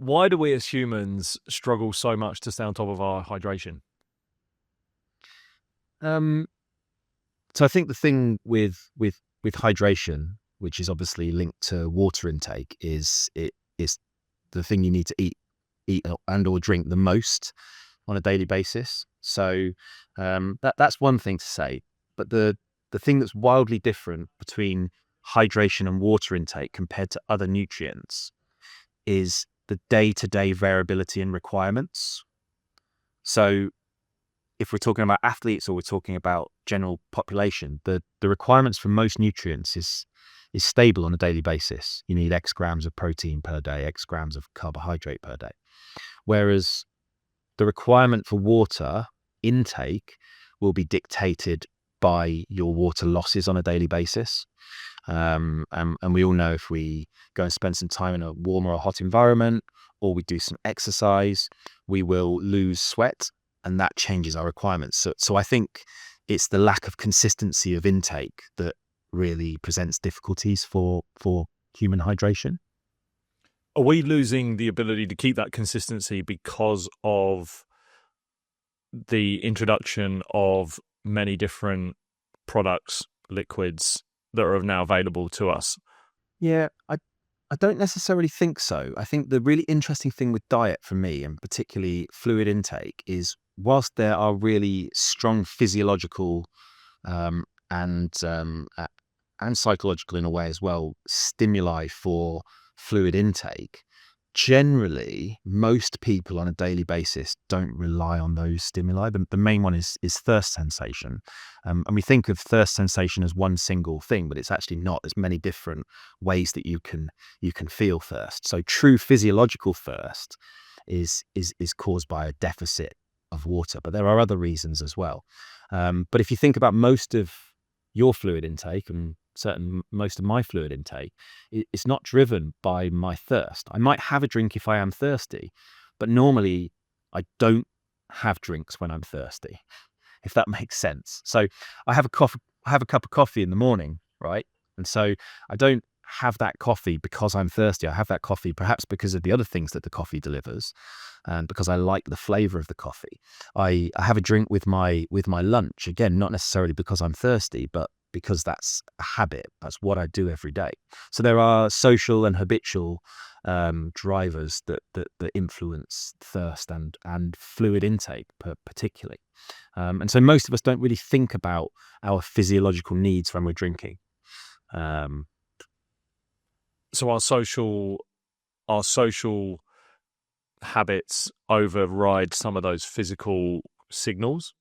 Why do we as humans struggle so much to stay on top of our hydration? Um, so I think the thing with hydration, which is obviously linked to water intake, is it is the thing you need to eat and or drink the most on a daily basis. So that's one thing to say. But the thing that's wildly different between hydration and water intake compared to other nutrients is the day-to-day variability in requirements. So if we're talking about athletes or we're talking about general population, the requirements for most nutrients is stable on a daily basis. You need X grams of protein per day, X grams of carbohydrate per day. Whereas the requirement for water intake will be dictated by your water losses on a daily basis. And we all know if we go and spend some time in a warm or a hot environment, or we do some exercise, we will lose sweat, and that changes our requirements. So I think it's the lack of consistency of intake that really presents difficulties for human hydration. Are we losing the ability to keep that consistency because of the introduction of many different products, liquids that are now available to us? Yeah, I don't necessarily think so. I think the really interesting thing with diet for me, and particularly fluid intake, is whilst there are really strong physiological um, and um, a- and psychological in a way as well stimuli for fluid intake. Generally, most people on a daily basis don't rely on those stimuli. The main one is thirst sensation, and we think of thirst sensation as one single thing, but it's actually not. There's many different ways that you can feel thirst. So true physiological thirst is caused by a deficit of water, but there are other reasons as well. But if you think about most of your fluid intake and most of my fluid intake, it's not driven by my thirst. I might have a drink if I am thirsty, but normally I don't have drinks when I'm thirsty, if that makes sense. So I have a cup of coffee in the morning, right? And so I don't have that coffee because I'm thirsty. I have that coffee perhaps because of the other things that the coffee delivers, and because I like the flavor of the coffee. I have a drink with my lunch, again, not necessarily because I'm thirsty, but because that's a habit. That's what I do every day. So there are social and habitual drivers that influence thirst and fluid intake particularly. And so most of us don't really think about our physiological needs when we're drinking. Um, So our social habits override some of those physical signals.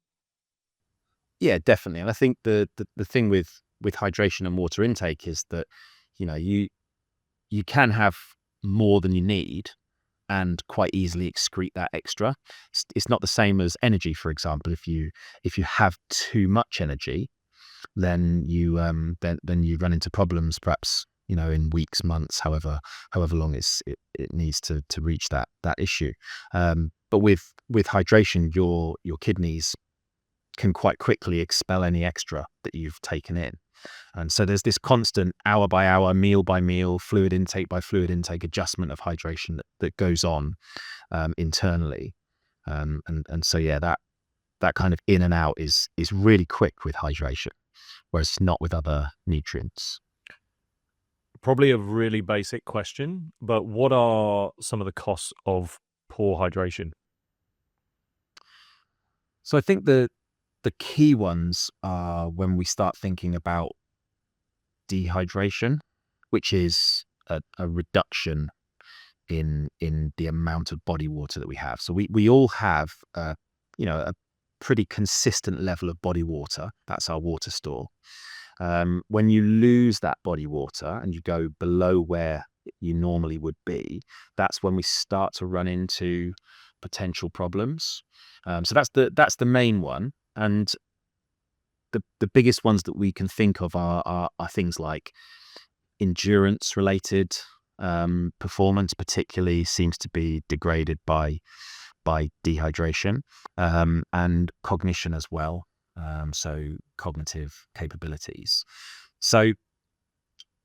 yeah, definitely. And I think the thing with hydration and water intake is that, you can have more than you need and quite easily excrete that extra. It's not the same as energy, for example. If you have too much energy, then you run into problems, perhaps in weeks, months, however long it needs to reach that issue. But with hydration, your kidneys can quite quickly expel any extra that you've taken in. And so there's this constant hour by hour, meal by meal, fluid intake by fluid intake adjustment of hydration that goes on internally. And so, yeah, that kind of in and out is really quick with hydration, whereas it's not with other nutrients. Probably a really basic question, but what are some of the costs of poor hydration? So I think the key ones are when we start thinking about dehydration, which is a reduction in the amount of body water that we have. So we all have a pretty consistent level of body water. That's our water store. When you lose that body water and you go below where you normally would be, that's when we start to run into potential problems. So that's the main one. And the biggest ones that we can think of are things like endurance related performance, particularly seems to be degraded by dehydration, and cognition as well. So cognitive capabilities. So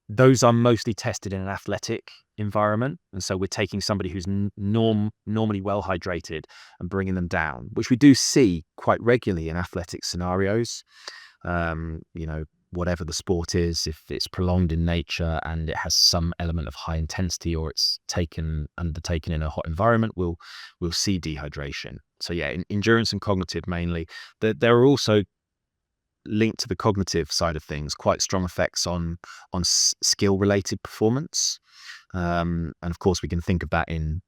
those are mostly tested in an athletic environment. And so we're taking somebody who's normally well hydrated and bringing them down, which we do see quite regularly in athletic scenarios. You know, whatever the sport is, if it's prolonged in nature and it has some element of high intensity or it's undertaken in a hot environment, we'll see dehydration. So yeah, in endurance and cognitive mainly. There are also linked to the cognitive side of things, quite strong effects on skill related performance. And of course, we can think of that in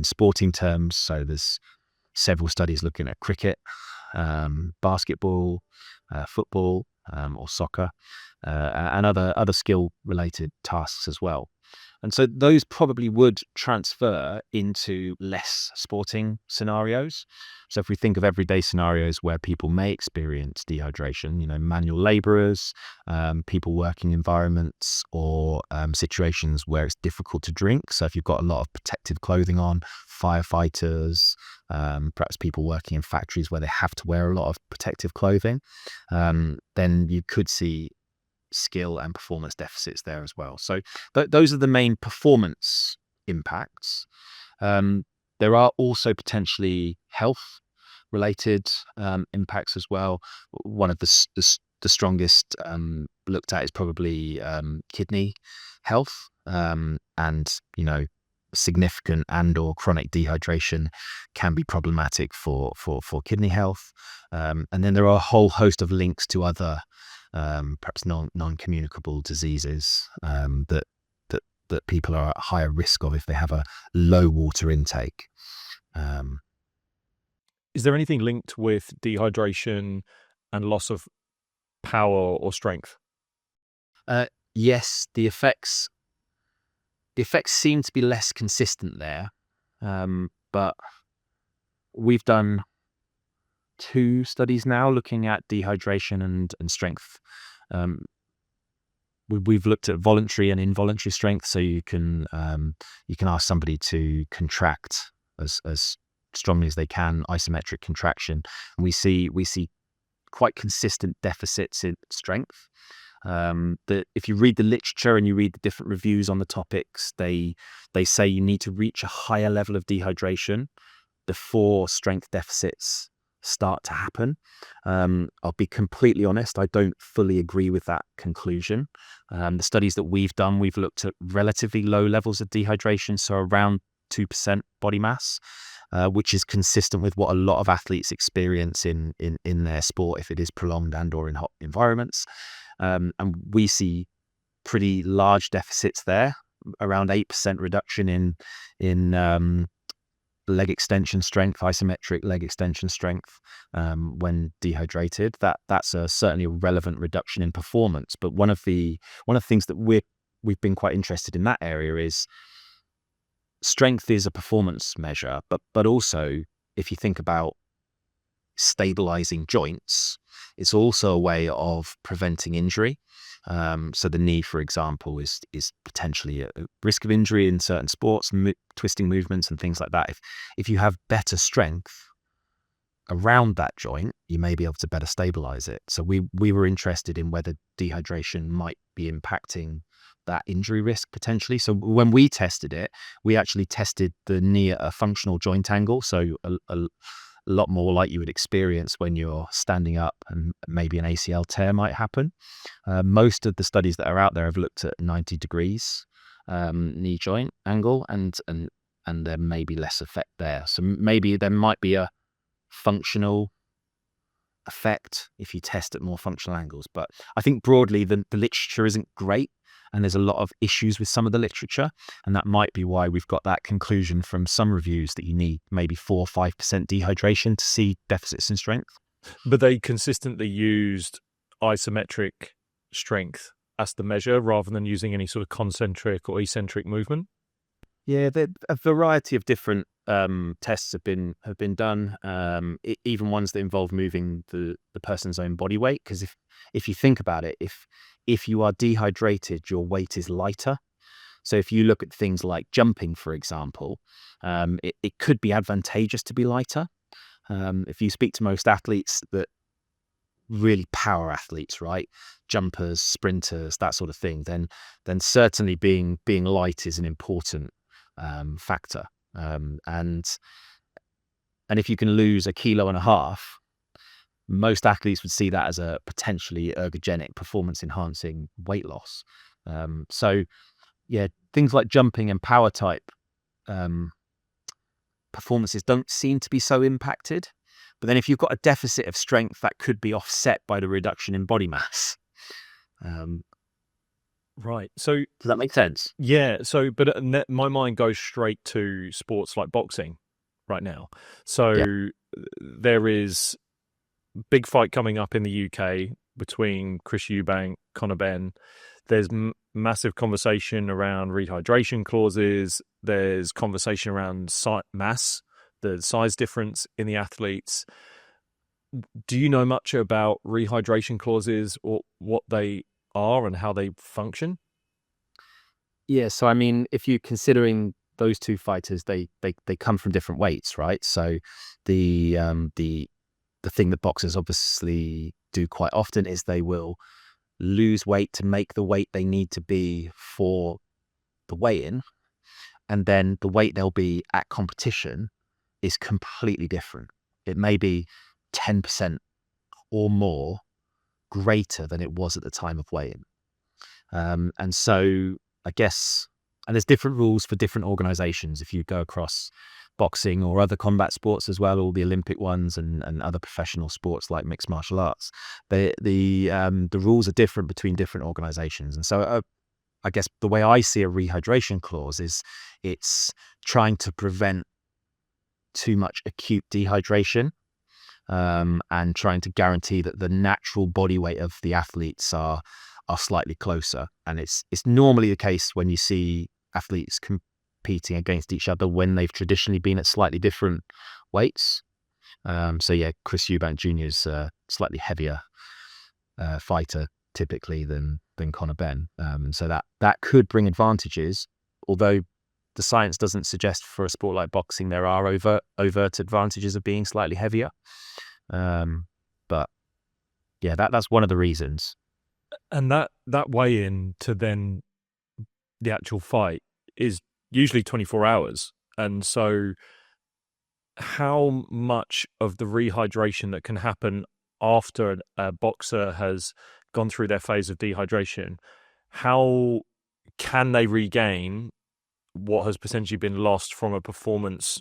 sporting terms. So there's several studies looking at cricket, basketball, football, or soccer, and other skill related tasks as well. And so those probably would transfer into less sporting scenarios. So if we think of everyday scenarios where people may experience dehydration, you know, manual laborers, people working environments, or situations where it's difficult to drink. So if you've got a lot of protective clothing on, firefighters, perhaps people working in factories where they have to wear a lot of protective clothing, then you could see skill and performance deficits there as well. So those are the main performance impacts. There are also potentially health related impacts as well. One of the strongest looked at is probably kidney health, and you know, significant and or chronic dehydration can be problematic for kidney health. And then there are a whole host of links to other perhaps non-communicable diseases that people are at higher risk of if they have a low water intake. Is there anything linked with dehydration and loss of power or strength? Yes, the effects seem to be less consistent there, but we've done 2 studies now looking at dehydration and strength. We've looked at voluntary and involuntary strength, so you can ask somebody to contract as strongly as they can, isometric contraction, and we see quite consistent deficits in strength. That if you read the literature and you read the different reviews on the topics, they say you need to reach a higher level of dehydration before strength deficits start to happen. I'll be completely honest, I don't fully agree with that conclusion. The studies that we've done, we've looked at relatively low levels of dehydration, so around 2% body mass, which is consistent with what a lot of athletes experience in their sport if it is prolonged and or in hot environments. And we see pretty large deficits there, around 8% reduction in leg extension strength, isometric leg extension strength, when dehydrated. That's certainly a relevant reduction in performance. But one of the things that we've been quite interested in that area is strength is a performance measure, but also if you think about stabilizing joints, it's also a way of preventing injury. So the knee, for example, is potentially a risk of injury in certain sports, twisting movements and things like that. If you have better strength around that joint, you may be able to better stabilize it. So we were interested in whether dehydration might be impacting that injury risk potentially. So when we tested it, we actually tested the knee at a functional joint angle, so a lot more like you would experience when you're standing up and maybe an ACL tear might happen. Most of the studies that are out there have looked at 90 degrees knee joint angle, and there may be less effect there. So maybe there might be a functional effect if you test at more functional angles. But I think broadly the literature isn't great, and there's a lot of issues with some of the literature, and that might be why we've got that conclusion from some reviews that you need maybe 4 or 5% dehydration to see deficits in strength. But they consistently used isometric strength as the measure rather than using any sort of concentric or eccentric movement? Yeah, a variety of different tests have been done, even ones that involve moving the person's own body weight. Because if you think about it, if you are dehydrated, your weight is lighter. So if you look at things like jumping, for example, it could be advantageous to be lighter. If you speak to most athletes that really power athletes, right? Jumpers, sprinters, that sort of thing, then certainly being light is an important factor. And if you can lose 1.5 kilos, most athletes would see that as a potentially ergogenic, performance enhancing weight loss. So yeah, things like jumping and power type performances don't seem to be so impacted. But then if you've got a deficit of strength, that could be offset by the reduction in body mass. Right. So Does that make sense? yeah. So, but my mind goes straight to sports like boxing right now. So Yeah. there is big fight coming up in the UK between Chris Eubank, Conor Benn. There's massive conversation around rehydration clauses. There's conversation around mass, the size difference in the athletes. Do you know much about rehydration clauses, or what they are and how they function? Yeah. So I mean, if you're considering those two fighters, they come from different weights, right? So the thing that boxers obviously do quite often is they will lose weight to make the weight they need to be for the weigh-in, and then the weight they'll be at competition is completely different. It may be 10% or more greater than it was at the time of weigh-in. And so I guess, and there's different rules for different organizations. If you go across boxing or other combat sports as well, all the Olympic ones and other professional sports like mixed martial arts, the rules are different between different organizations. And so I guess the way I see a rehydration clause is it's trying to prevent too much acute dehydration, and trying to guarantee that the natural body weight of the athletes are slightly closer. And it's normally the case when you see athletes competing against each other when they've traditionally been at slightly different weights. So yeah, Chris Eubank Jr. is a slightly heavier fighter typically than Conor Benn, and so that could bring advantages. Although the science doesn't suggest for a sport like boxing there are overt advantages of being slightly heavier. But yeah, that's one of the reasons. And that weigh-in to then the actual fight is usually 24 hours. And so how much of the rehydration that can happen after a boxer has gone through their phase of dehydration, how can they regain what has potentially been lost from a performance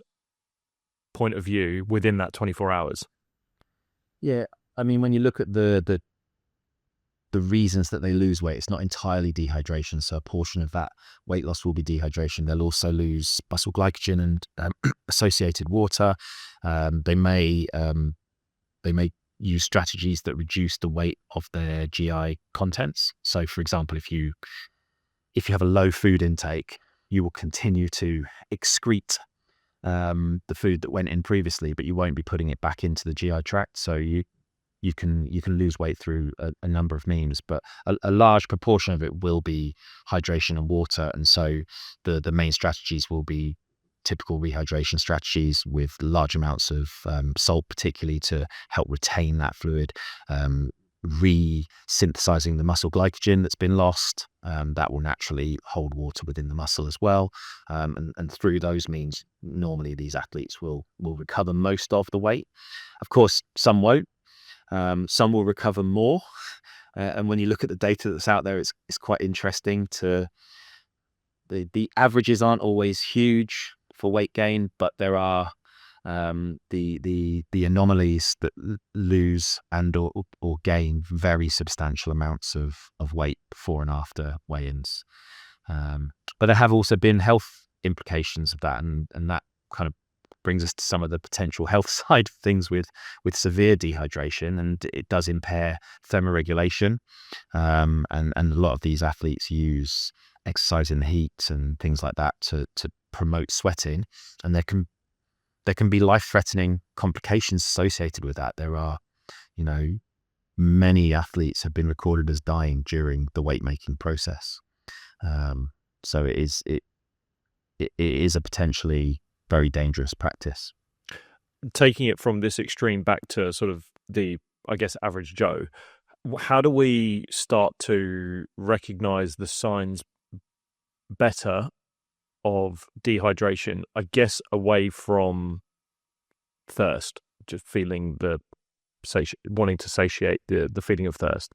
point of view within that 24 hours? Yeah, I mean, when you look at the reasons that they lose weight, it's not entirely dehydration. So a portion of that weight loss will be dehydration. They'll also lose muscle glycogen and associated water. They may use strategies that reduce the weight of their GI contents. So, for example, if you have a low food intake, you will continue to excrete the food that went in previously, but you won't be putting it back into the GI tract. So you can lose weight through a number of means, but a large proportion of it will be hydration and water. And so the main strategies will be typical rehydration strategies with large amounts of salt, particularly to help retain that fluid, re-synthesizing the muscle glycogen that's been lost. That will naturally hold water within the muscle as well. And through those means, normally these athletes will recover most of the weight. Of course, some won't. Some will recover more. And when you look at the data that's out there, it's quite interesting the averages aren't always huge for weight gain, but there are the anomalies that lose and or gain very substantial amounts of weight before and after weigh-ins. But there have also been health implications of that, and that kind of brings us to some of the potential health side of things with severe dehydration, and it does impair thermoregulation. And a lot of these athletes use exercise in the heat and things like that to promote sweating, and there can be life-threatening complications associated with that. There are, many athletes have been recorded as dying during the weight-making process. So it is a potentially very dangerous practice. Taking it from this extreme back to sort of the I guess, average Joe. How do we start to recognize the signs better of dehydration? I guess away from thirst, just feeling wanting to satiate the feeling of thirst.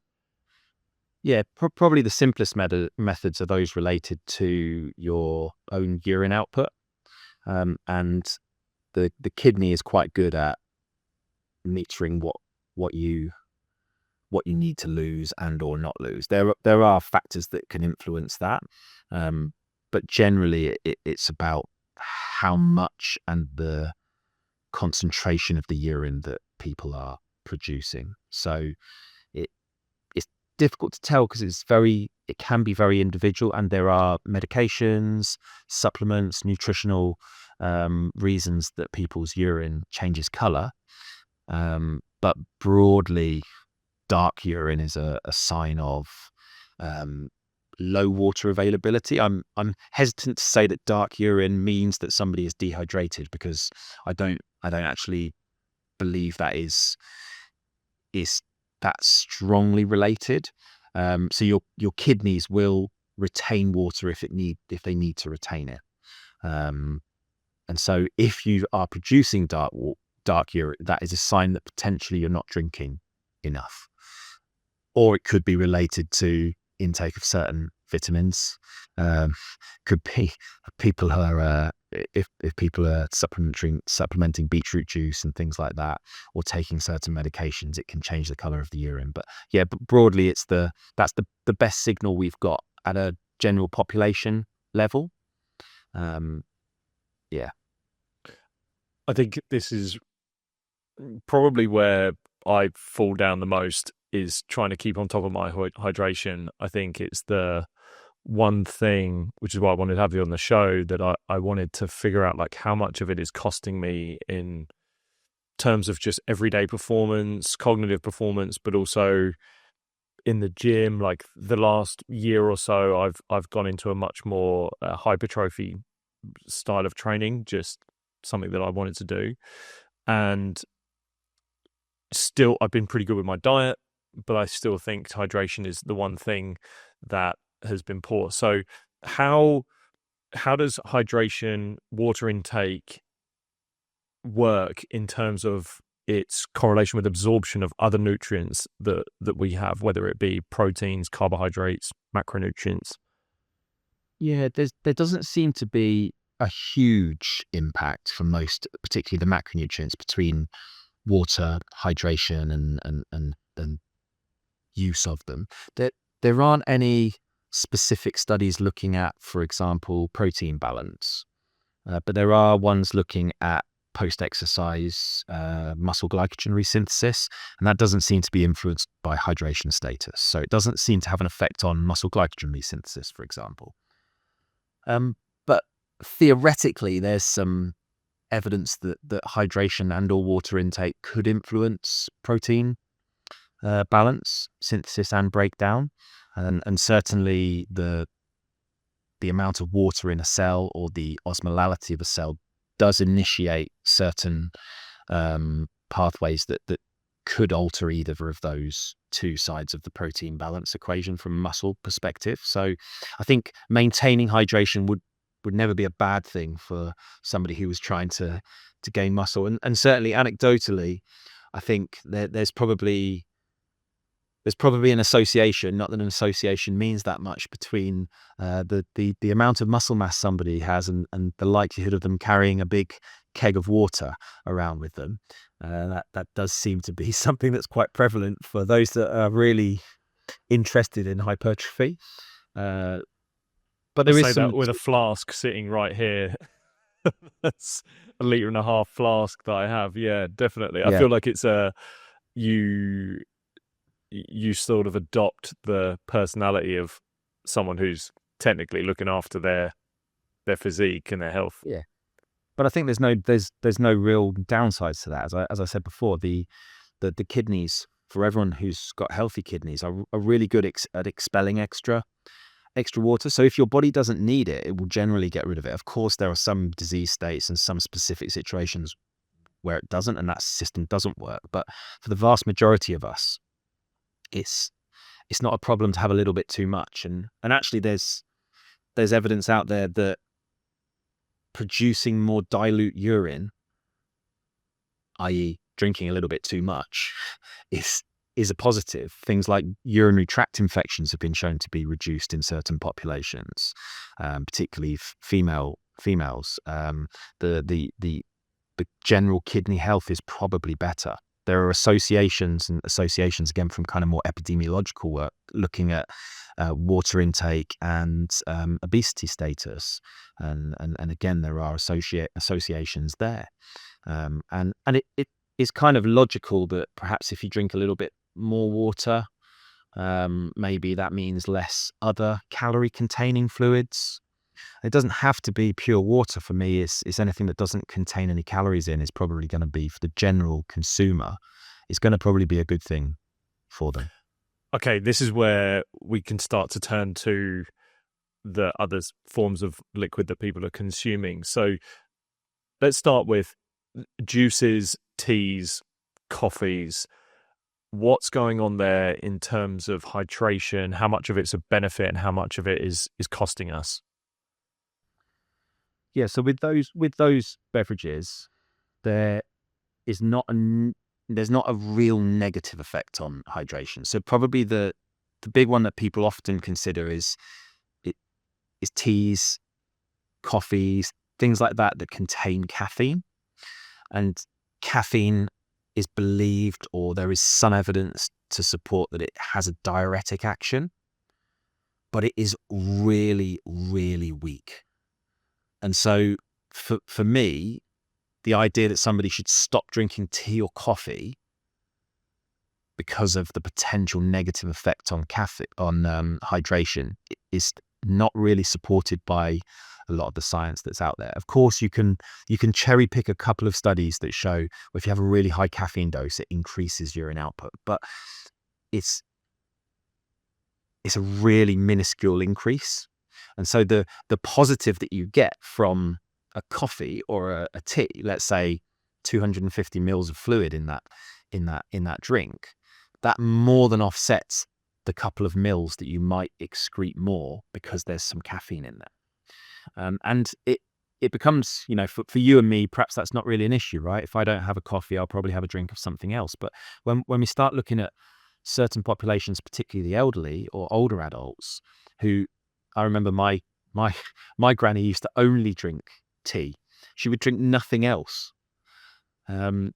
Yeah, probably the simplest methods are those related to your own urine output, and the kidney is quite good at metering what you need to lose and or not lose. There are factors that can influence that, but generally it's about how much and the concentration of the urine that people are producing. So it's difficult to tell because it can be very individual, and there are medications, supplements, nutritional reasons that people's urine changes color. But broadly, dark urine is a sign of low water availability. I'm hesitant to say that dark urine means that somebody is dehydrated, because I don't actually believe that is that strongly related. So your kidneys will retain water if they need to retain it. And so if you are producing dark urine, that is a sign that potentially you're not drinking enough. Or it could be related to intake of certain vitamins. Could be people who are if people are supplementing beetroot juice and things like that, or taking certain medications, it can change the color of the urine. But yeah, but broadly, that's the best signal we've got at a general population level. Yeah, I think this is probably where I fall down the most, is trying to keep on top of my hydration. I think it's the one thing, which is why I wanted to have you on the show, that I wanted to figure out like how much of it is costing me in terms of just everyday performance, cognitive performance, but also in the gym. Like the last year or so, I've gone into a much more hypertrophy style of training, just something that I wanted to do. And still, I've been pretty good with my diet, but I still think hydration is the one thing that has been poor. So how does hydration, water intake, work in terms of its correlation with absorption of other nutrients that we have, whether it be proteins, carbohydrates, macronutrients? yeah. There doesn't seem to be a huge impact from most, particularly the macronutrients, between water, hydration, and use of them. There aren't any specific studies looking at, for example, protein balance, but there are ones looking at post-exercise muscle glycogen resynthesis, and that doesn't seem to be influenced by hydration status. So it doesn't seem to have an effect on muscle glycogen resynthesis, for example. But theoretically, there's some evidence that hydration and or water intake could influence protein balance, synthesis, and breakdown, and certainly the amount of water in a cell, or the osmolality of a cell, does initiate certain pathways that could alter either of those two sides of the protein balance equation from a muscle perspective. So I think maintaining hydration would never be a bad thing for somebody who was trying to gain muscle. And certainly anecdotally, I think there's probably an association, not that an association means that much, between the amount of muscle mass somebody has and the likelihood of them carrying a big keg of water around with them. That does seem to be something that's quite prevalent for those that are really interested in hypertrophy. But there is that with a flask sitting right here. That's a 1.5 litre flask that I have. Yeah, definitely. I feel like it's you sort of adopt the personality of someone who's technically looking after their physique and their health. Yeah, but I think there's no real downsides to that. As I said before, the kidneys, for everyone who's got healthy kidneys, are really good at expelling extra water. So if your body doesn't need it, it will generally get rid of it. Of course, there are some disease states and some specific situations where it doesn't, and that system doesn't work. But for the vast majority of us, it's not a problem to have a little bit too much. And actually, there's evidence out there that producing more dilute urine, i.e., drinking a little bit too much, is a positive. Things like urinary tract infections have been shown to be reduced in certain populations, particularly females. The general kidney health is probably better. There are associations again from kind of more epidemiological work looking at water intake and obesity status, and again there are associations there, and it is kind of logical that perhaps if you drink a little bit more water, maybe that means less other calorie containing fluids. It doesn't have to be pure water. For me, it's anything that doesn't contain any calories in is probably going to be, for the general consumer, it's going to probably be a good thing for them. Okay, this is where we can start to turn to the other forms of liquid that people are consuming. So let's start with juices, teas, coffees. What's going on there in terms of hydration? How much of it's a benefit and how much of it is costing us? Yeah, so with those beverages, there's not a real negative effect on hydration. So probably the big one that people often consider is teas, coffees, things like that contain caffeine. And caffeine is believed, or there is some evidence to support that it has a diuretic action, but it is really, really weak. And so for me, the idea that somebody should stop drinking tea or coffee because of the potential negative effect on hydration is not really supported by a lot of the science that's out there. Of course, you can cherry pick a couple of studies that show if you have a really high caffeine dose, it increases urine output, but it's a really minuscule increase. And so the positive that you get from a coffee or a tea, let's say 250 mils of fluid in that drink, that more than offsets the couple of mils that you might excrete more because there's some caffeine in there. And it becomes, for you and me, perhaps that's not really an issue, right? If I don't have a coffee, I'll probably have a drink of something else. But when we start looking at certain populations, particularly the elderly or older adults, who, I remember my granny used to only drink tea. She would drink nothing else. And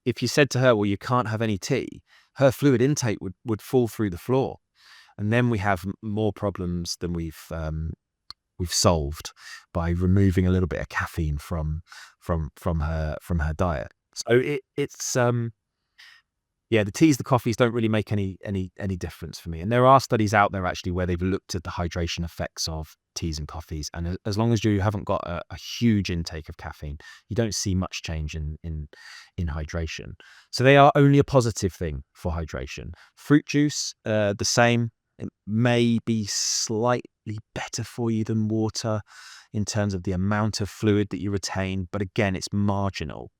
if you said to her, well, you can't have any tea, her fluid intake would fall through the floor. And then we have more problems than we've solved by removing a little bit of caffeine from her diet. So it's the teas, the coffees don't really make any difference for me. And there are studies out there actually where they've looked at the hydration effects of teas and coffees, and as long as you haven't got a huge intake of caffeine, you don't see much change in hydration. So they are only a positive thing for hydration. Fruit juice, the same. It may be slightly better for you than water in terms of the amount of fluid that you retain, but again, it's marginal.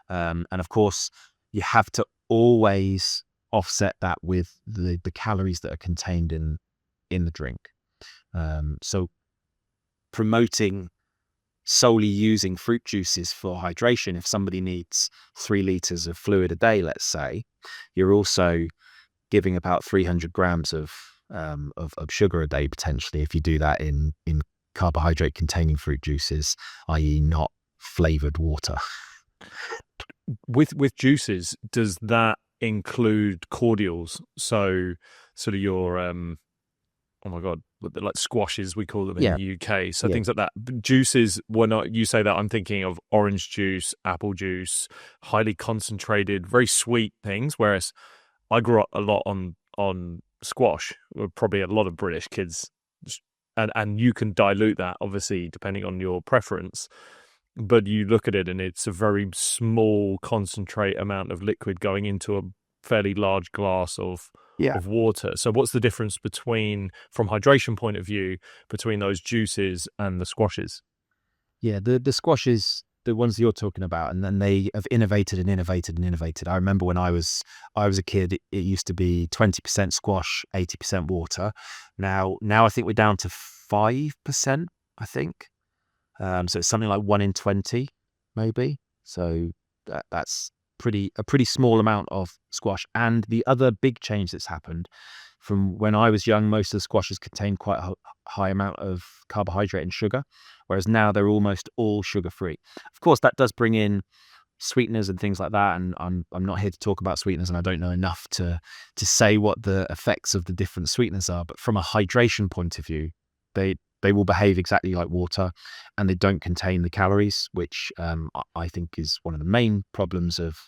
And of course, you have to always offset that with the calories that are contained in the drink. So promoting solely using fruit juices for hydration, if somebody needs 3 liters of fluid a day, let's say, you're also giving about 300 grams of sugar a day potentially if you do that in carbohydrate containing fruit juices, i.e. not flavored water. With juices, does that include cordials? So sort of your oh my god, like squashes we call them in the UK. So things like that. Juices, when you say that, I'm thinking of orange juice, apple juice, highly concentrated, very sweet things. Whereas I grew up a lot on squash. Probably a lot of British kids, and you can dilute that obviously depending on your preference. But you look at it and it's a very small concentrate amount of liquid going into a fairly large glass of water. So what's the difference from hydration point of view, between those juices and the squashes? Yeah, the squashes the ones you're talking about, and then they have innovated and innovated and innovated. I remember when I was a kid, it used to be 20% squash, 80% water. Now I think we're down to 5%. I think so. It's something like 1 in 20, maybe. So that's a pretty small amount of squash. And the other big change that's happened from when I was young, most of the squashes contained quite a high amount of carbohydrate and sugar, whereas now they're almost all sugar-free. Of course, that does bring in sweeteners and things like that, and I'm not here to talk about sweeteners, and I don't know enough to say what the effects of the different sweeteners are. But from a hydration point of view, they will behave exactly like water, and they don't contain the calories, which I think is one of the main problems of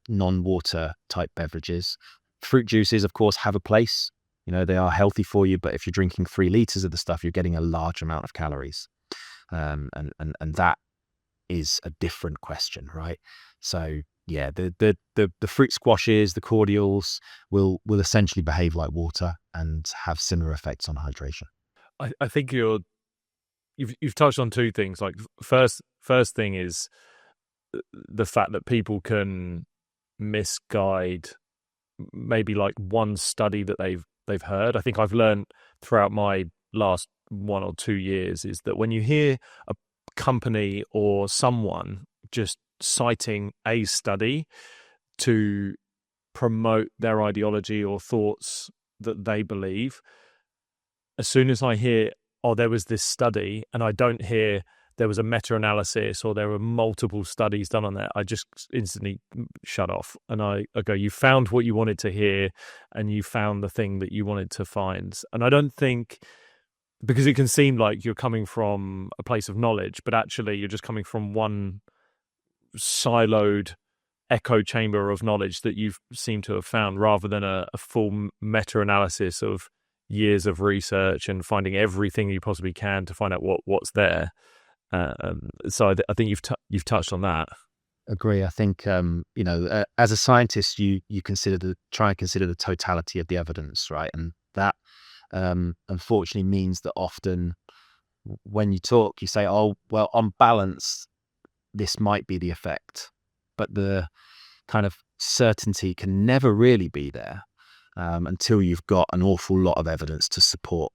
non-water type beverages. Fruit juices, of course, have a place. They are healthy for you, but if you're drinking 3 liters of the stuff, you're getting a large amount of calories, and that is a different question, right? So yeah, the fruit squashes, the cordials will essentially behave like water and have similar effects on hydration. I think you've touched on 2 things. Like first thing is the fact that people can misguide maybe like one study that they've heard. I think I've learned throughout my last 1 or 2 years is that when you hear a company or someone just citing a study to promote their ideology or thoughts that they believe, as soon as I hear, oh, there was this study, and I don't hear there was a meta-analysis or there were multiple studies done on that, I just instantly shut off. And I go, you found what you wanted to hear, and you found the thing that you wanted to find. And I don't think, because it can seem like you're coming from a place of knowledge, but actually you're just coming from one siloed echo chamber of knowledge that you seem to have found, rather than a full meta-analysis of years of research and finding everything you possibly can to find out what's there. So I think you've touched on that. Agree. I think as a scientist, you try and consider the totality of the evidence, right? And that unfortunately means that often when you talk, you say, "Oh, well, on balance, this might be the effect," but the kind of certainty can never really be there until you've got an awful lot of evidence to support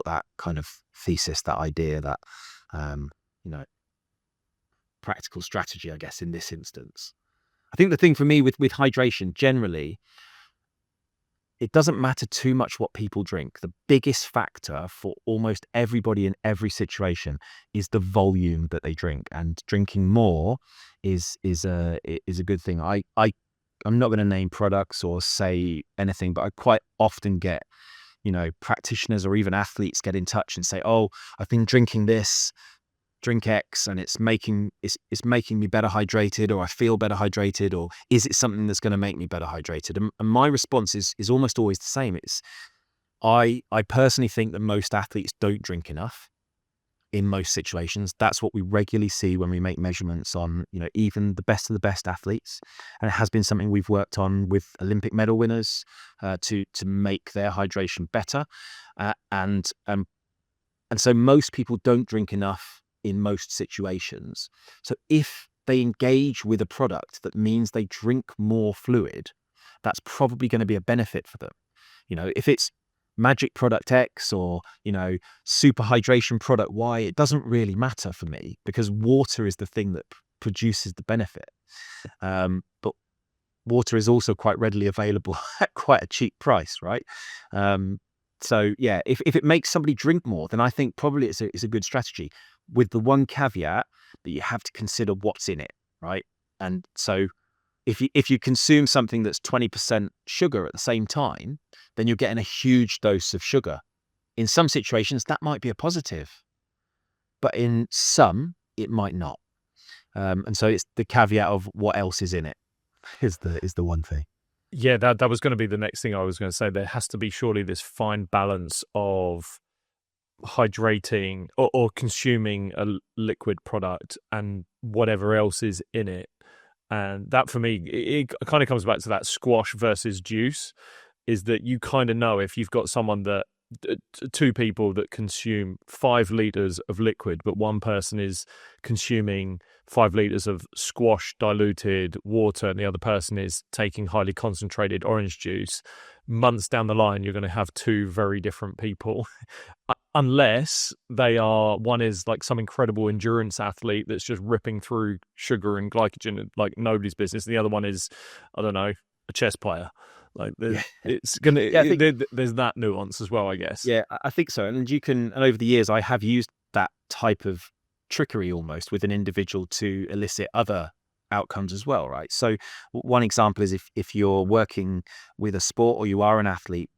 that kind of thesis, that idea, that practical strategy, I guess, in this instance. I think the thing for me with hydration generally, it doesn't matter too much what people drink. The biggest factor for almost everybody in every situation is the volume that they drink, and drinking more is a good thing. I'm not going to name products or say anything, but I quite often get practitioners or even athletes get in touch and say, "Oh, I've been drinking this drink X, and it's making me better hydrated, or I feel better hydrated, or is it something that's going to make me better hydrated?" And my response is almost always the same. It's I personally think that most athletes don't drink enough in most situations. That's what we regularly see when we make measurements on even the best of the best athletes, and it has been something we've worked on with Olympic medal winners to make their hydration better, and so most people don't drink enough in most situations. So if they engage with a product that means they drink more fluid, that's probably going to be a benefit for them. If it's magic product X or super hydration product Y, it doesn't really matter for me, because water is the thing that produces the benefit. But water is also quite readily available at quite a cheap price, right? So yeah, if it makes somebody drink more, then I think probably it's a good strategy, with the one caveat that you have to consider what's in it, right? And so if you consume something that's 20% sugar at the same time, then you're getting a huge dose of sugar. In some situations, that might be a positive, but in some, it might not. And so it's the caveat of what else is in it is the one thing. Yeah, that was going to be the next thing I was going to say. There has to be surely this fine balance of hydrating or consuming a liquid product and whatever else is in it. And that, for me, it kind of comes back to that squash versus juice, is that you kind of know if you've got someone that two people that consume 5 liters of liquid, but one person is consuming 5 liters of squash diluted water and the other person is taking highly concentrated orange juice, months down the line you're going to have two very different people. Unless one is like some incredible endurance athlete that's just ripping through sugar and glycogen like nobody's business. The other one is, I don't know, a chess player. Like it's gonna. There's that nuance as well, I guess. Yeah, I think so. And and over the years, I have used that type of trickery almost with an individual to elicit other outcomes as well, right? So one example is if you're working with a sport or you are an athlete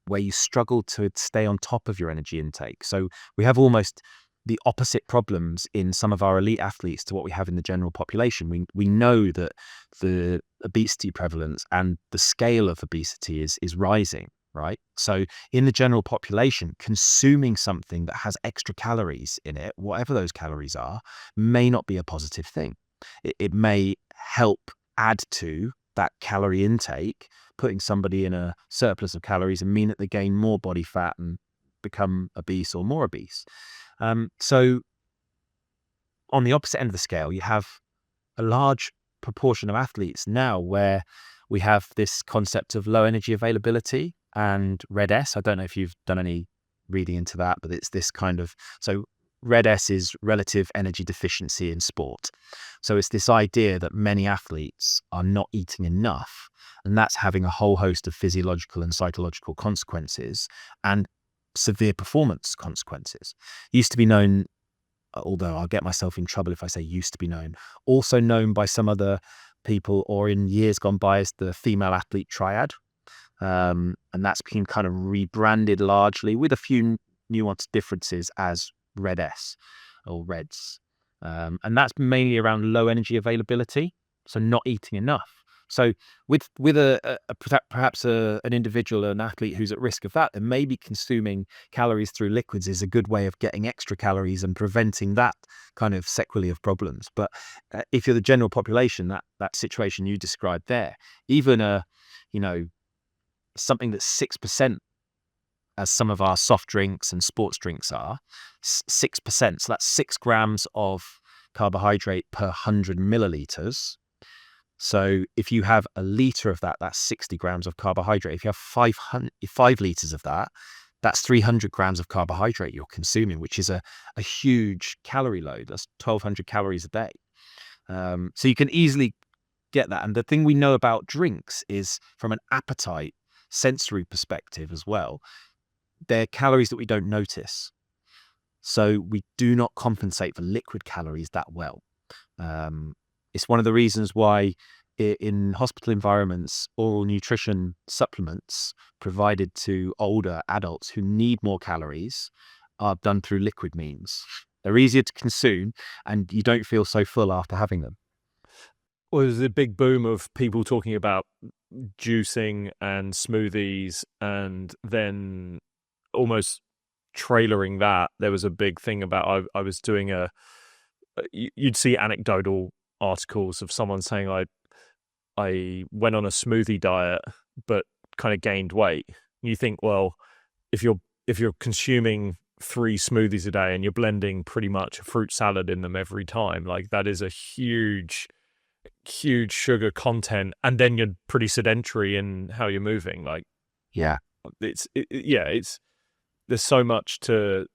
where you struggle to stay on top of your energy intake. So we have almost the opposite problems in some of our elite athletes to what we have in the general population. We know that the obesity prevalence and the scale of obesity is rising, right? So in the general population, consuming something that has extra calories in it, whatever those calories are, may not be a positive thing. It may help add to that calorie intake, putting somebody in a surplus of calories and mean that they gain more body fat and become obese or more obese. So on the opposite end of the scale, you have a large proportion of athletes now where we have this concept of low energy availability and Red S. I don't know if you've done any reading into that, but it's this kind of, so Red S is relative energy deficiency in sport. So it's this idea that many athletes are not eating enough, and that's having a whole host of physiological and psychological consequences and severe performance consequences. Used to be known, although I'll get myself in trouble if I say used to be known, also known by some other people or in years gone by as the female athlete triad. And that's been kind of rebranded largely with a few nuanced differences as Red S or Reds. And that's mainly around low energy availability, so not eating enough. So with perhaps an individual, an athlete who's at risk of that, then maybe consuming calories through liquids is a good way of getting extra calories and preventing that kind of sequelae of problems. But if you're the general population, that situation you described there, even something that's 6%, as some of our soft drinks and sports drinks are, 6%. So that's 6 grams of carbohydrate per 100 milliliters. So if you have a liter of that, that's 60 grams of carbohydrate. If you have 5 liters of that, that's 300 grams of carbohydrate you're consuming, which is a huge calorie load. That's 1,200 calories a day. So you can easily get that. And the thing we know about drinks is from an appetite sensory perspective as well, they're calories that we don't notice. So we do not compensate for liquid calories that well. It's one of the reasons why in hospital environments, oral nutrition supplements provided to older adults who need more calories are done through liquid means. They're easier to consume and you don't feel so full after having them. Well, there's a big boom of people talking about juicing and smoothies, and then almost trailering that, there was a big thing about I was doing you'd see anecdotal articles of someone saying I went on a smoothie diet but kind of gained weight. You think, well, if you're consuming 3 smoothies a day and you're blending pretty much a fruit salad in them every time, like that is a huge sugar content, and then you're pretty sedentary in how you're moving. Like, it's there's so much to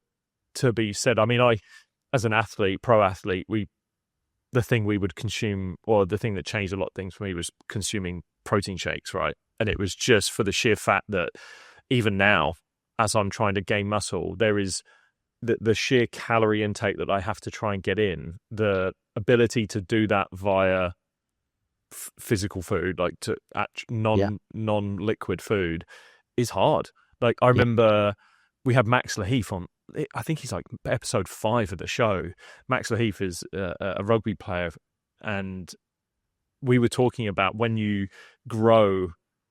be said. I mean, as an athlete, pro athlete, the thing we would consume, or the thing that changed a lot of things for me, was consuming protein shakes, right? And it was just for the sheer fact that even now, as I'm trying to gain muscle, there is the sheer calorie intake that I have to try and get in, the ability to do that via physical food, like to non-liquid food, is hard. Like I remember we had Max Laheath on, I think he's like episode 5 of the show. Max Laheath is a rugby player, and we were talking about when you grow,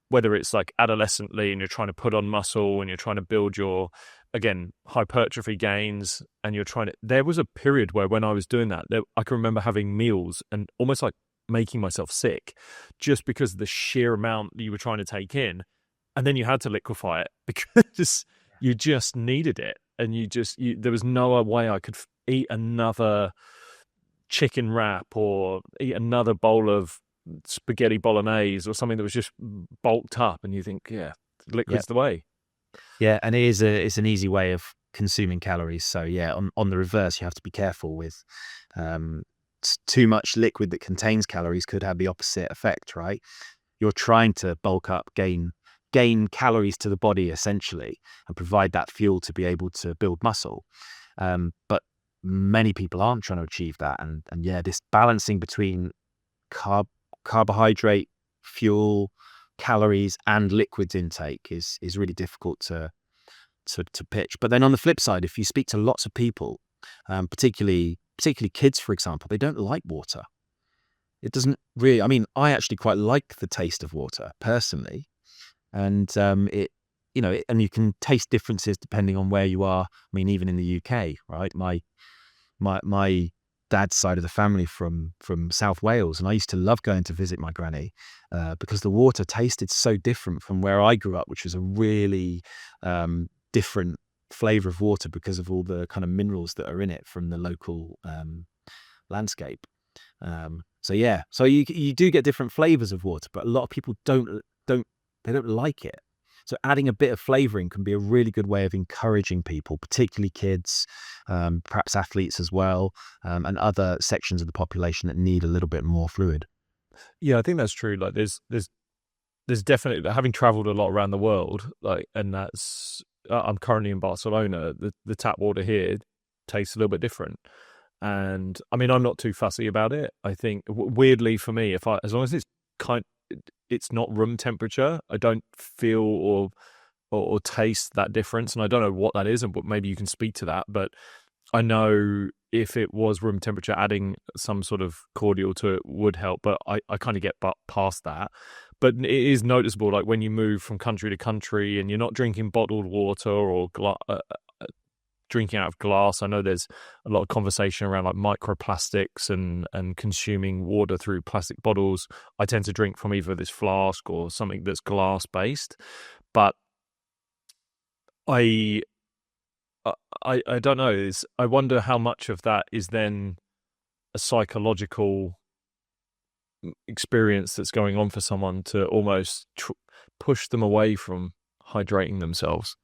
whether it's like adolescently and you're trying to put on muscle and you're trying to build your, again, hypertrophy gains, and there was a period where when I was doing that, I can remember having meals and almost like making myself sick just because of the sheer amount that you were trying to take in. And then you had to liquefy it because you just needed it, and there was no way I could eat another chicken wrap or eat another bowl of spaghetti bolognese or something that was just bulked up, and you think, yeah, Yep. liquid's the way. Yeah, and it's an easy way of consuming calories. So yeah, on the reverse, you have to be careful with too much liquid that contains calories could have the opposite effect, right? You're trying to bulk up, gain calories to the body essentially, and provide that fuel to be able to build muscle. But many people aren't trying to achieve that, and yeah, this balancing between carbohydrate, fuel, calories, and liquids intake is really difficult to pitch. But then on the flip side, if you speak to lots of people, particularly kids, for example, they don't like water. It doesn't really. I mean, I actually quite like the taste of water personally, and and you can taste differences depending on where you are. I mean, even in the UK, right? My dad's side of the family from South Wales, and I used to love going to visit my granny because the water tasted so different from where I grew up, which was a really different flavor of water because of all the kind of minerals that are in it from the local landscape. So yeah, so you do get different flavors of water, but a lot of people don't like it. So adding a bit of flavoring can be a really good way of encouraging people, particularly kids, perhaps athletes as well, and other sections of the population that need a little bit more fluid. Yeah, I think that's true. Like there's definitely, having traveled a lot around the world, like, and that's I'm currently in Barcelona. The tap water here tastes a little bit different, and I mean, I'm not too fussy about it. I think weirdly for me, as long as it's not room temperature, I don't feel or taste that difference, and I don't know what that is, and maybe you can speak to that. But I know if it was room temperature, adding some sort of cordial to it would help, but I kind of get past that. But it is noticeable, like when you move from country to country and you're not drinking bottled water or drinking out of glass. I know there's a lot of conversation around like microplastics and consuming water through plastic bottles. I tend to drink from either this flask or something that's glass based, but I don't know. I wonder how much of that is then a psychological experience that's going on for someone to almost push them away from hydrating themselves.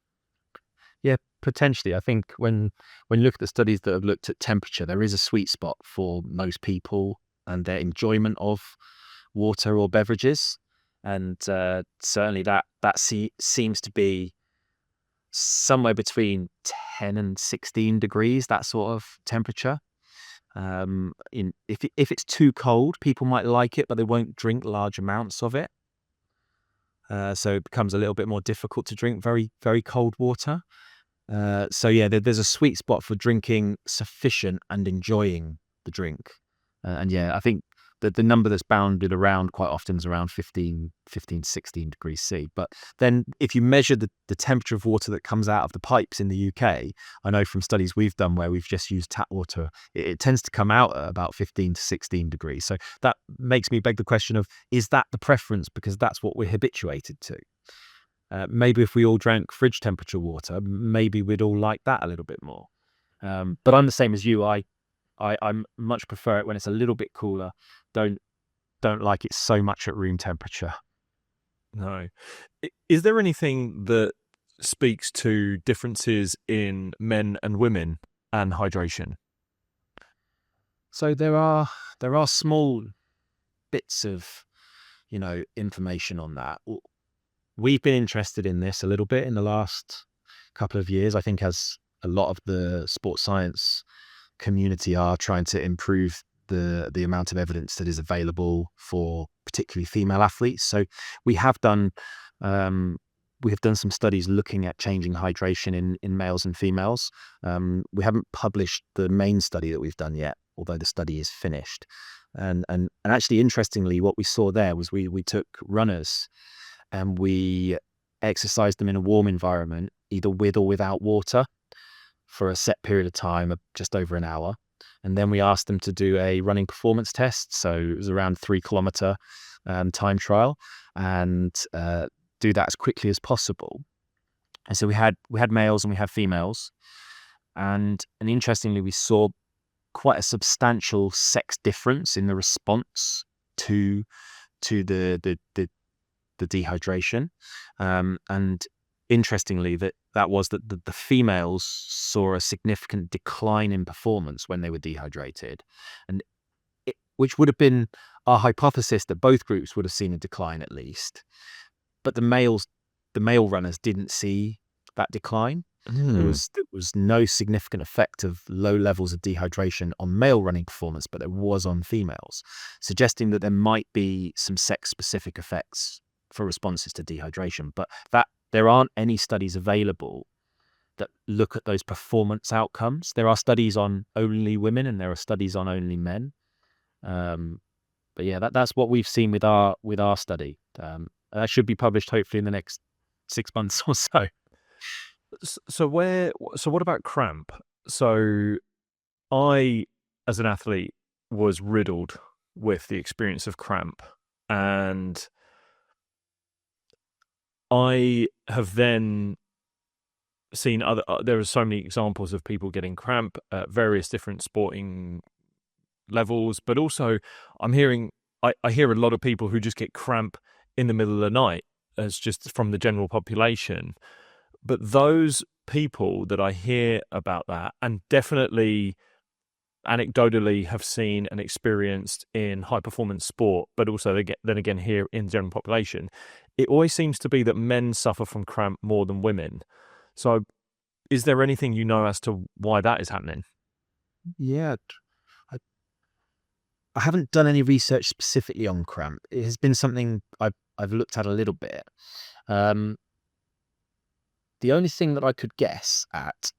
Yeah, potentially. I think when you look at the studies that have looked at temperature, there is a sweet spot for most people and their enjoyment of water or beverages, and certainly that seems to be somewhere between 10 and 16 degrees, that sort of temperature. If it's too cold, people might like it, but they won't drink large amounts of it. So it becomes a little bit more difficult to drink very, very cold water. So yeah, there's a sweet spot for drinking sufficient and enjoying the drink. And yeah, I think that the number that's bounded around quite often is around 15 to 16 degrees C. But then if you measure the temperature of water that comes out of the pipes in the UK, I know from studies we've done where we've just used tap water, it tends to come out at about 15 to 16 degrees. So that makes me beg the question of, is that the preference because that's what we're habituated to? Maybe if we all drank fridge temperature water, maybe we'd all like that a little bit more. But I'm the same as you. I much prefer it when it's a little bit cooler. Don't like it so much at room temperature. No. Is there anything that speaks to differences in men and women and hydration? So there are small bits of information on that. We've been interested in this a little bit in the last couple of years, I think, as a lot of the sports science community are trying to improve the amount of evidence that is available for particularly female athletes. So we have done some studies looking at changing hydration in males and females. We haven't published the main study that we've done yet, although the study is finished. And actually, interestingly, what we saw there was we took runners and we exercised them in a warm environment, either with or without water, for a set period of time of just over an hour. And then we asked them to do a running performance test. So it was around 3 kilometer time trial, and do that as quickly as possible. And so we had males and we had females, and interestingly, we saw quite a substantial sex difference in the response to the dehydration. And interestingly, that was that the females saw a significant decline in performance when they were dehydrated, and which would have been our hypothesis that both groups would have seen a decline at least. But the male runners didn't see that decline. There was no significant effect of low levels of dehydration on male running performance, but there was on females, suggesting that there might be some sex-specific effects for responses to dehydration, but that there aren't any studies available that look at those performance outcomes. There are studies on only women and there are studies on only men. But yeah, that's what we've seen with our study. That should be published hopefully in the next 6 months or so. So what about cramp? So I, as an athlete, was riddled with the experience of cramp, and I have then seen there are so many examples of people getting cramp at various different sporting levels, but also I hear a lot of people who just get cramp in the middle of the night as just from the general population. But those people that I hear about that, and definitely anecdotally have seen and experienced in high performance sport, but also then again here in the general population, it always seems to be that men suffer from cramp more than women. So is there anything you know as to why that is happening? Yeah, I haven't done any research specifically on cramp. It has been something I've looked at a little bit. The only thing that I could guess at,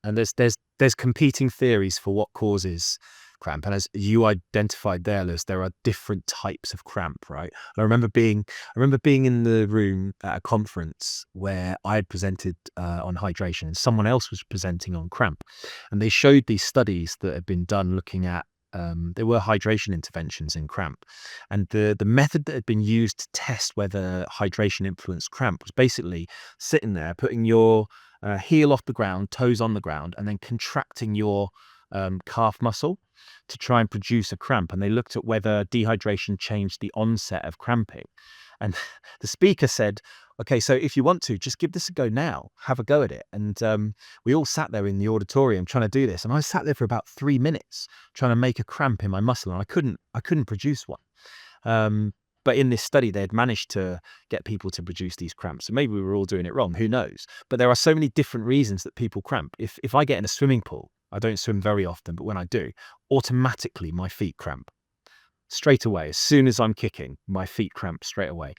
and there's competing theories for what causes cramp, and as you identified there, Liz, there are different types of cramp, right? I remember being in the room at a conference where I had presented on hydration, and someone else was presenting on cramp, and they showed these studies that had been done looking at there were hydration interventions in cramp, and the method that had been used to test whether hydration influenced cramp was basically sitting there, putting your heel off the ground, toes on the ground, and then contracting your calf muscle to try and produce a cramp. And they looked at whether dehydration changed the onset of cramping. And the speaker said, okay, so if you want to, just give this a go now, have a go at it. And we all sat there in the auditorium trying to do this. And I sat there for about 3 minutes trying to make a cramp in my muscle, and I couldn't produce one. But in this study, they had managed to get people to produce these cramps. So maybe we were all doing it wrong, who knows? But there are so many different reasons that people cramp. If I get in a swimming pool, I don't swim very often, but when I do, automatically my feet cramp. Straight away, as soon as I'm kicking, my feet cramp straight away.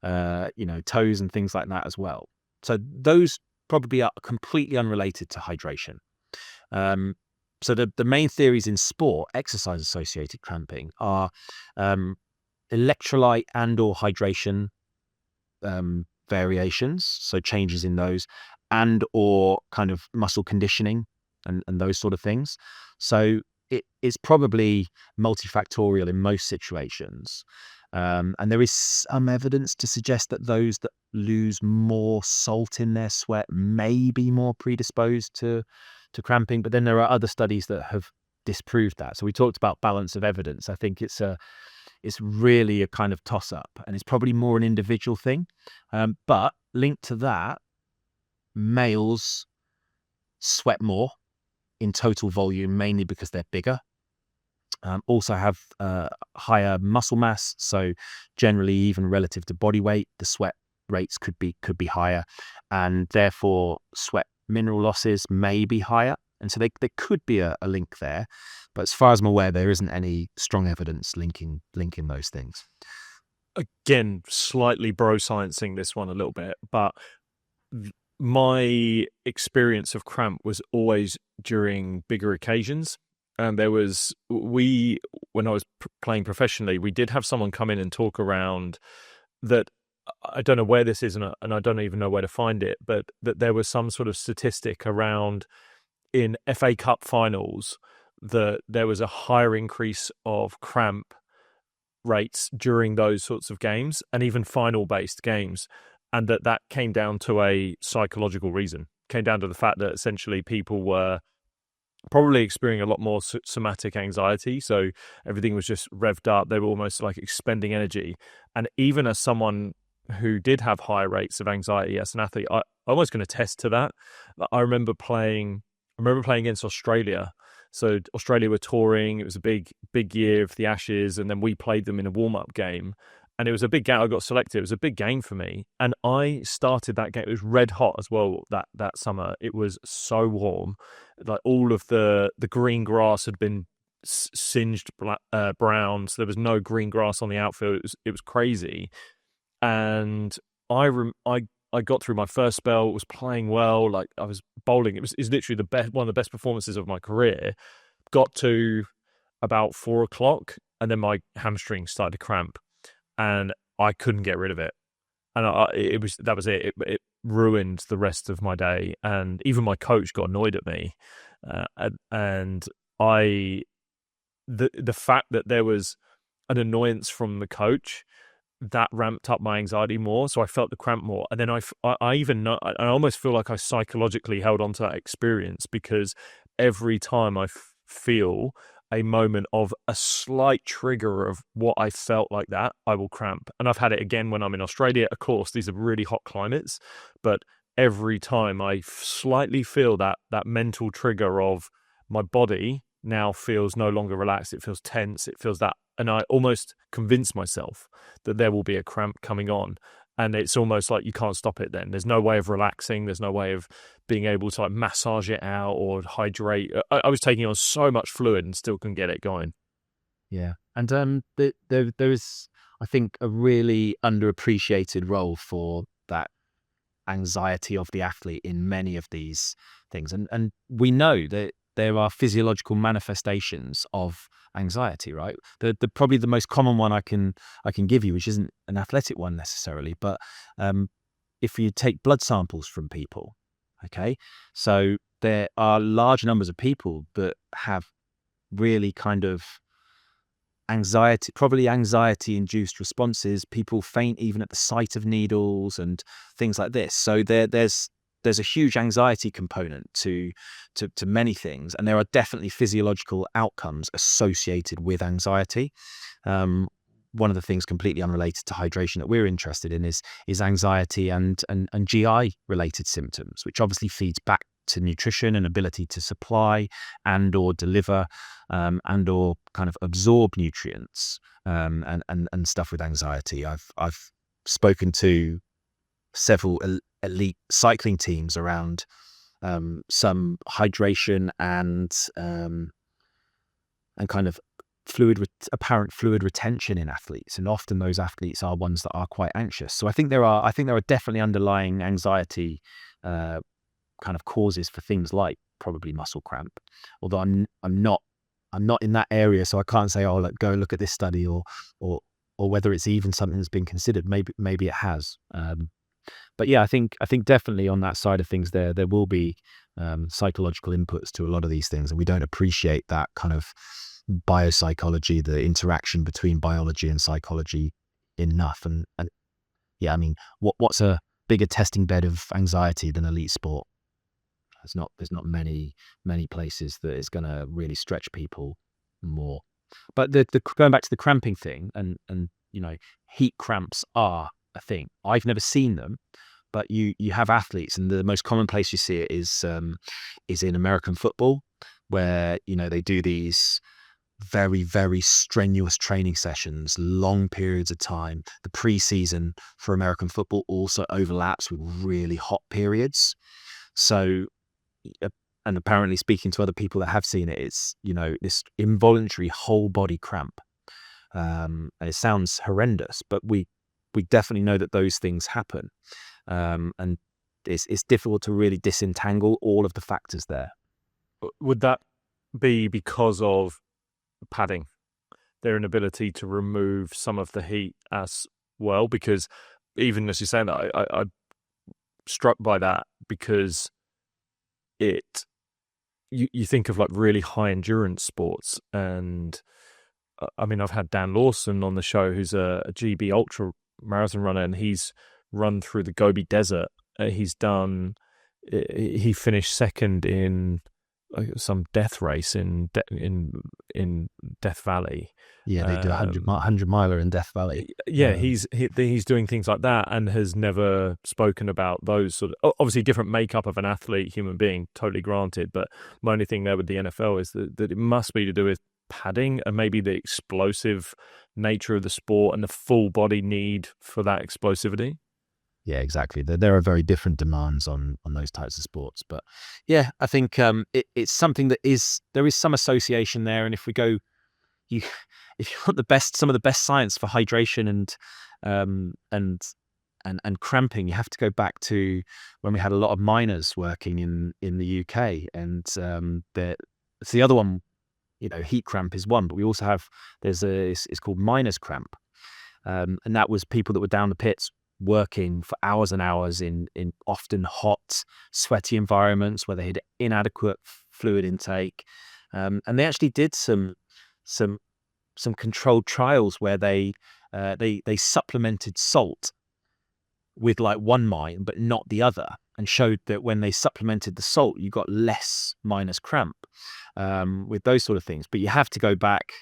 Toes and things like that as well. So those probably are completely unrelated to hydration. So the main theories in sport, exercise-associated cramping, are electrolyte and or hydration variations, so changes in those, and or kind of muscle conditioning and those sort of things. So it is probably multifactorial in most situations. And there is some evidence to suggest that those that lose more salt in their sweat may be more predisposed to cramping. But then there are other studies that have disproved that. So we talked about balance of evidence. I think it's really a kind of toss up, and it's probably more an individual thing. But linked to that, males sweat more in total volume, mainly because they're bigger. Also have higher muscle mass, so generally, even relative to body weight, the sweat rates could be higher, and therefore sweat mineral losses may be higher. And so there could be a link there, but as far as I'm aware, there isn't any strong evidence linking those things. Again, slightly bro-sciencing this one a little bit, but my experience of cramp was always during bigger occasions. And when I was playing professionally, we did have someone come in and talk around that. I don't know where this is, and I don't even know where to find it, but that there was some sort of statistic around in FA Cup finals that there was a higher increase of cramp rates during those sorts of games, and even final-based games. and that came down to a psychological reason. Came down to the fact that essentially people were probably experiencing a lot more somatic anxiety. So everything was just revved up. They were almost like expending energy. And even as someone who did have higher rates of anxiety as an athlete, I almost can attest to that. I remember playing against Australia. So Australia were touring. It was a big year of the Ashes, and then we played them in a warm-up game. And it was a big game. I got selected. It was a big game for me. And I started that game. It was red hot as well that summer. It was so warm. Like all of the green grass had been singed brown. So there was no green grass on the outfield. It was crazy. And I got through my first spell. Was playing well. Like I was bowling. It was literally one of the best performances of my career. Got to about 4:00, and then my hamstring started to cramp, and I couldn't get rid of it. And that was it. It ruined the rest of my day, and even my coach got annoyed at me. And the fact that there was an annoyance from the coach, that ramped up my anxiety more, so I felt the cramp more. And then I even know, I almost feel like I psychologically held on to that experience, because every time I feel a moment of a slight trigger of what I felt like that, I will cramp. And I've had it again when I'm in Australia. Of course, these are really hot climates, but every time I slightly feel that mental trigger of my body now feels no longer relaxed, it feels tense, it feels that, and I almost convince myself that there will be a cramp coming on. And it's almost like you can't stop it then. There's no way of relaxing. There's no way of being able to like massage it out or hydrate. I was taking on so much fluid and still couldn't get it going. Yeah. And there is, I think, a really underappreciated role for that anxiety of the athlete in many of these things. And we know that there are physiological manifestations of anxiety, right? The probably the most common one I can give you, which isn't an athletic one necessarily, but if you take blood samples from people, okay, so there are large numbers of people that have really kind of anxiety-induced responses. People faint even at the sight of needles and things like this. So there's a huge anxiety component to many things, and there are definitely physiological outcomes associated with anxiety. One of the things completely unrelated to hydration that we're interested in is anxiety and GI related symptoms, which obviously feeds back to nutrition and ability to supply and or deliver and or kind of absorb nutrients and stuff with anxiety. I've spoken to several elite cycling teams around some hydration and kind of apparent fluid retention in athletes, and often those athletes are ones that are quite anxious. So I think there are definitely underlying anxiety kind of causes for things like probably muscle cramp. Although I'm not in that area, so I can't say, oh, go look at this study or whether it's even something that's been considered. Maybe it has. But yeah, I think definitely on that side of things, there will be psychological inputs to a lot of these things, and we don't appreciate that kind of biopsychology, the interaction between biology and psychology enough. And yeah, I mean, what's a bigger testing bed of anxiety than elite sport? There's not many places that is going to really stretch people more. But the going back to the cramping thing, and you know, heat cramps are a thing. I've never seen them, but you have athletes, and the most common place you see it is in American football, where you know they do these very, very strenuous training sessions, long periods of time. The preseason for American football also overlaps with really hot periods. So, and apparently speaking to other people that have seen it, it's, you know, this involuntary whole body cramp. And it sounds horrendous, but we definitely know that those things happen. And it's difficult to really disentangle all of the factors there. Would that be because of padding, their inability to remove some of the heat as well? Because even as you're saying that, I'm struck by that, because you think of like really high endurance sports, and I mean, I've had Dan Lawson on the show, who's a GB ultra marathon runner, and he's run through the Gobi Desert. He finished second in some death race in Death Valley. Yeah, they do a 100-miler in Death Valley. Yeah, he's doing things like that and has never spoken about those sort of, obviously different makeup of an athlete, human being, totally granted. But my only thing there with the NFL is that it must be to do with padding and maybe the explosive nature of the sport and the full body need for that explosivity. Yeah, exactly. There are very different demands on those types of sports, but yeah, I think it's something that there is some association there. And if we go, if you want some of the best science for hydration and cramping, you have to go back to when we had a lot of miners working in the UK, and it's the other one. Heat cramp is one, but we also have it's called miners cramp, and that was people that were down the pits working for hours and hours in often hot, sweaty environments where they had inadequate fluid intake, and they actually did some controlled trials where they supplemented salt with like one mine but not the other, and showed that when they supplemented the salt, you got less minus cramp with those sort of things. But you have to go back,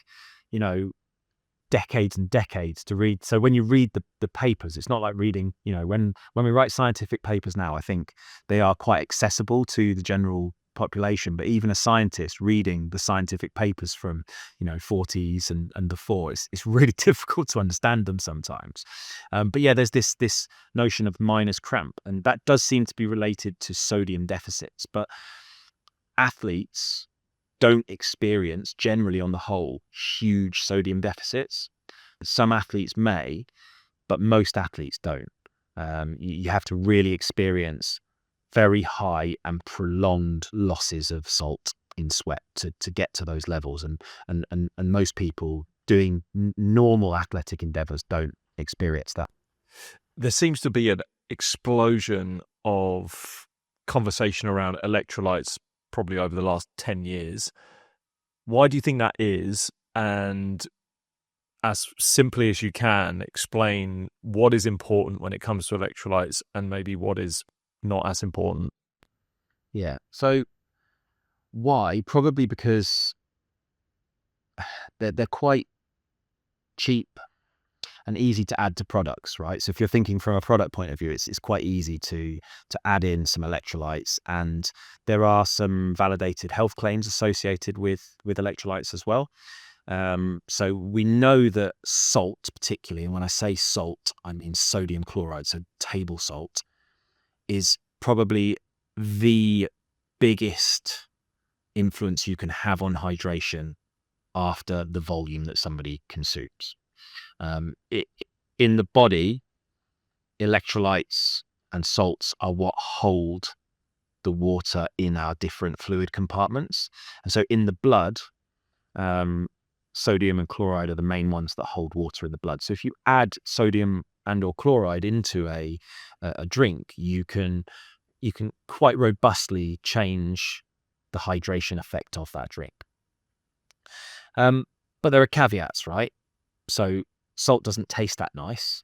decades and decades to read. So when you read the papers, it's not like reading, when we write scientific papers now, I think they are quite accessible to the general population. But even a scientist reading the scientific papers from 40s and before, it's really difficult to understand them sometimes. But yeah, there's this notion of minus cramp, and that does seem to be related to sodium deficits. But athletes don't experience, generally on the whole, huge sodium deficits. Some athletes may, but most athletes don't. You have to really experience very high and prolonged losses of salt in sweat to get to those levels, and most people doing normal athletic endeavors don't experience that. There seems to be an explosion of conversation around electrolytes probably over the last 10 years. Why do you think that is? And as simply as you can, explain what is important when it comes to electrolytes and maybe what is not as important. Yeah. So why? Probably because they're quite cheap and easy to add to products, right? So if you're thinking from a product point of view, it's quite easy to add in some electrolytes, and there are some validated health claims associated with electrolytes as well. So we know that salt, particularly, and when I say salt, I mean sodium chloride, so table salt, is probably the biggest influence you can have on hydration after the volume that somebody consumes. In the body, electrolytes and salts are what hold the water in our different fluid compartments. And so in the blood, sodium and chloride are the main ones that hold water in the blood. So if you add sodium and or chloride into a drink, you can quite robustly change the hydration effect of that drink. But there are caveats, right? So salt doesn't taste that nice.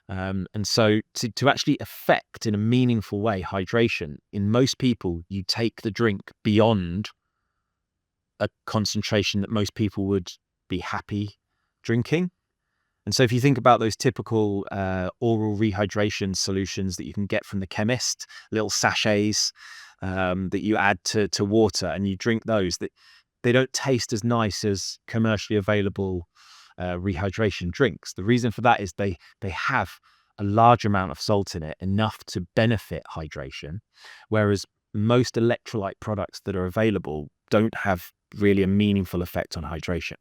And so to actually affect in a meaningful way hydration, in most people, you take the drink beyond a concentration that most people would be happy drinking. And so if you think about those typical oral rehydration solutions that you can get from the chemist, little sachets that you add to water, and you drink those, that they don't taste as nice as commercially available rehydration drinks. The reason for that is they have a large amount of salt in it, enough to benefit hydration, whereas most electrolyte products that are available don't have really a meaningful effect on hydration.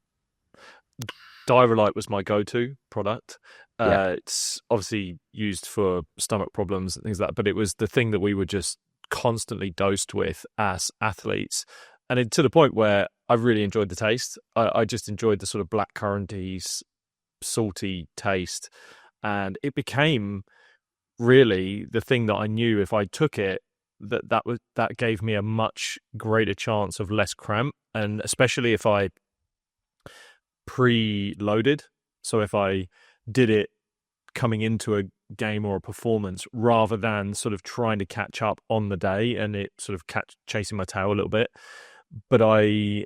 Diarrhea was my go-to product. Yeah. It's obviously used for stomach problems and things like that, but it was the thing that we were just constantly dosed with as athletes. And to the point where I really enjoyed the taste. I just enjoyed the sort of blackcurranty, salty taste. And it became really the thing that I knew if I took it, that gave me a much greater chance of less cramp. And especially if I preloaded. So if I did it coming into game or a performance, rather than sort of trying to catch up on the day and it sort of chasing my tail a little bit. But I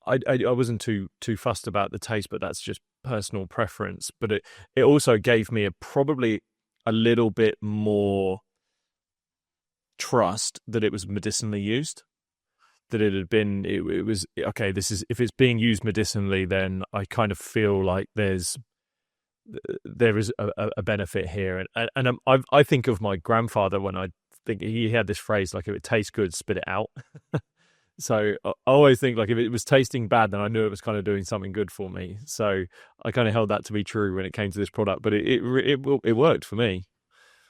wasn't too fussed about the taste, but that's just personal preference. But it also gave me probably a little bit more trust that it was medicinally used, that it was okay. This is, if it's being used medicinally, then I kind of feel like there is a benefit here. And I think of my grandfather when I think he had this phrase, like, if it tastes good, spit it out. So I always think, like, if it was tasting bad, then I knew it was kind of doing something good for me. So I kind of held that to be true when it came to this product, but it worked for me.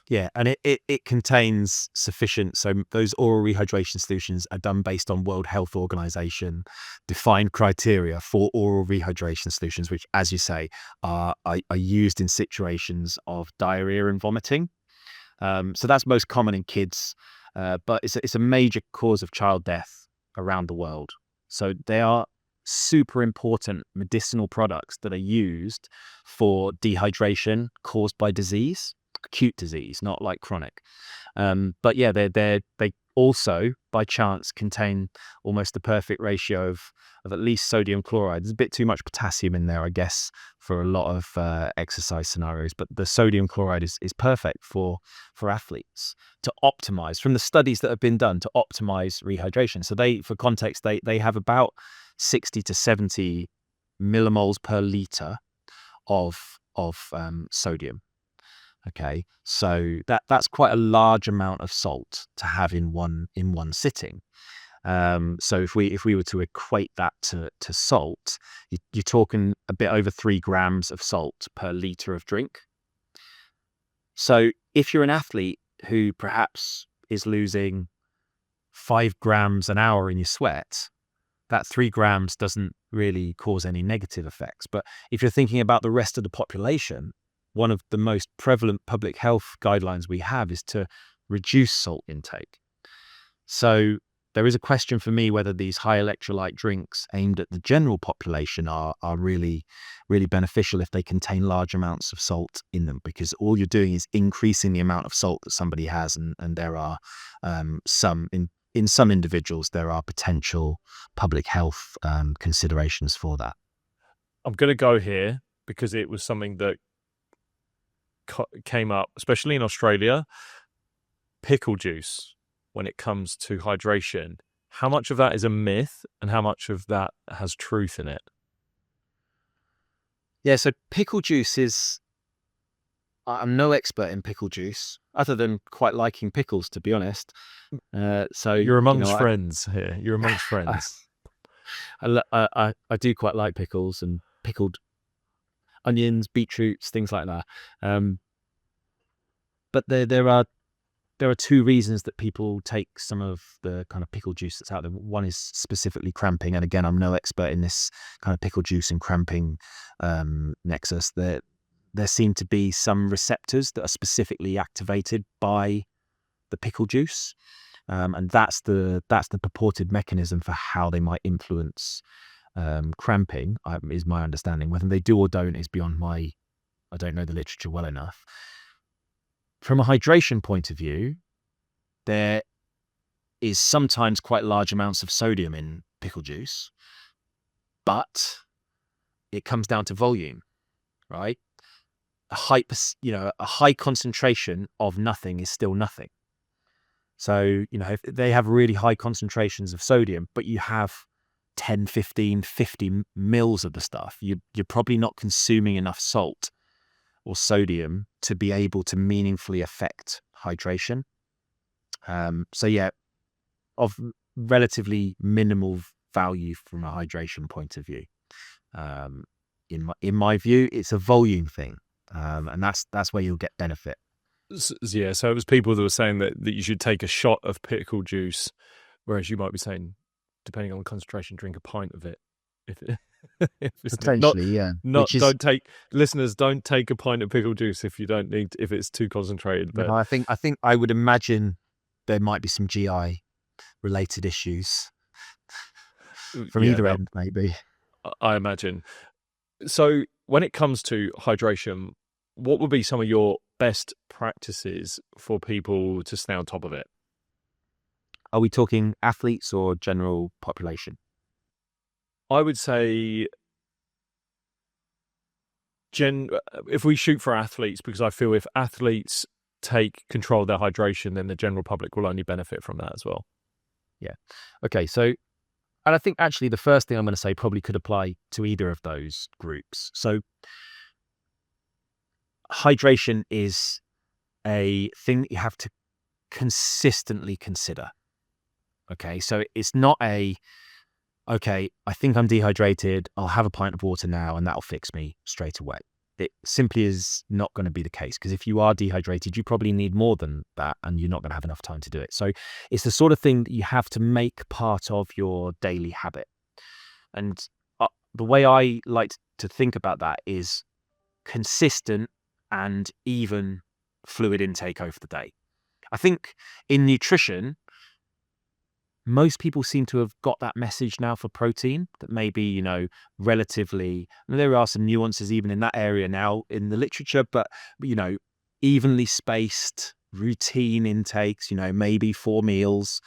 Yeah, and it contains sufficient. So those oral rehydration solutions are done based on World Health Organization defined criteria for oral rehydration solutions, which, as you say, are used in situations of diarrhea and vomiting. So that's most common in kids, but it's a major cause of child death around the world. So they are super important medicinal products that are used for dehydration caused by disease. Acute disease, not like chronic. But yeah, they also by chance contain almost the perfect ratio of at least sodium chloride. There's a bit too much potassium in there, I guess, for a lot of exercise scenarios. But the sodium chloride is perfect for athletes to optimize, from the studies that have been done, to optimize rehydration. So for context, they have about 60 to 70 millimoles per liter of sodium. Okay, so that's quite a large amount of salt to have in one sitting. So if we were to equate that to salt, you're talking a bit over 3 grams of salt per liter of drink. So if you're an athlete who perhaps is losing 5 grams an hour in your sweat, that 3 grams doesn't really cause any negative effects. But if you're thinking about the rest of the population, one of the most prevalent public health guidelines we have is to reduce salt intake. So there is a question for me whether these high electrolyte drinks aimed at the general population are really, really beneficial if they contain large amounts of salt in them, because all you're doing is increasing the amount of salt that somebody has. And there are in some individuals, there are potential public health considerations for that. I'm going to go here because it was something that came up, especially in Australia. Pickle juice, when it comes to hydration, how much of that is a myth and how much of that has truth in it? Yeah, so pickle juice is, I'm no expert in pickle juice other than quite liking pickles, to be honest. So you're amongst friends here. You're amongst friends. I do quite like pickles and pickled onions, beetroots, things like that. But there are 2 reasons that people take some of the kind of pickle juice that's out there. One is specifically cramping, and again, I'm no expert in this kind of pickle juice and cramping nexus. There seem to be some receptors that are specifically activated by the pickle juice, and that's the purported mechanism for how they might influence cramping, is my understanding. Whether they do or don't is beyond I don't know the literature well enough. From a hydration point of view, there is sometimes quite large amounts of sodium in pickle juice, but it comes down to volume, right? A high concentration of nothing is still nothing. So, if they have really high concentrations of sodium, but you have 10, 15, 50 mils of the stuff, you're probably not consuming enough salt or sodium to be able to meaningfully affect hydration. So yeah, of relatively minimal value from a hydration point of view. In my view, it's a volume thing, and that's where you'll get benefit. Yeah, so it was people that were saying that you should take a shot of pickle juice, whereas you might be saying, depending on the concentration, drink a pint of it. If it's potentially, yeah. Listeners, don't take a pint of pickle juice if you don't need, if it's too concentrated. But no, I think I would imagine there might be some GI related issues from either end, maybe. I imagine. So when it comes to hydration, what would be some of your best practices for people to stay on top of it? Are we talking athletes or general population? I would say if we shoot for athletes, because I feel if athletes take control of their hydration, then the general public will only benefit from that as well. Yeah. Okay. So, and I think actually the first thing I'm going to say probably could apply to either of those groups. So, hydration is a thing that you have to consistently consider. Okay. So it's not okay, I think I'm dehydrated. I'll have a pint of water now and that'll fix me straight away. It simply is not going to be the case, because if you are dehydrated, you probably need more than that and you're not going to have enough time to do it. So it's the sort of thing that you have to make part of your daily habit. And the way I like to think about that is consistent and even fluid intake over the day. I think in nutrition, most people seem to have got that message now for protein, that maybe, relatively, there are some nuances even in that area now in the literature, but, evenly spaced routine intakes, maybe 4 meals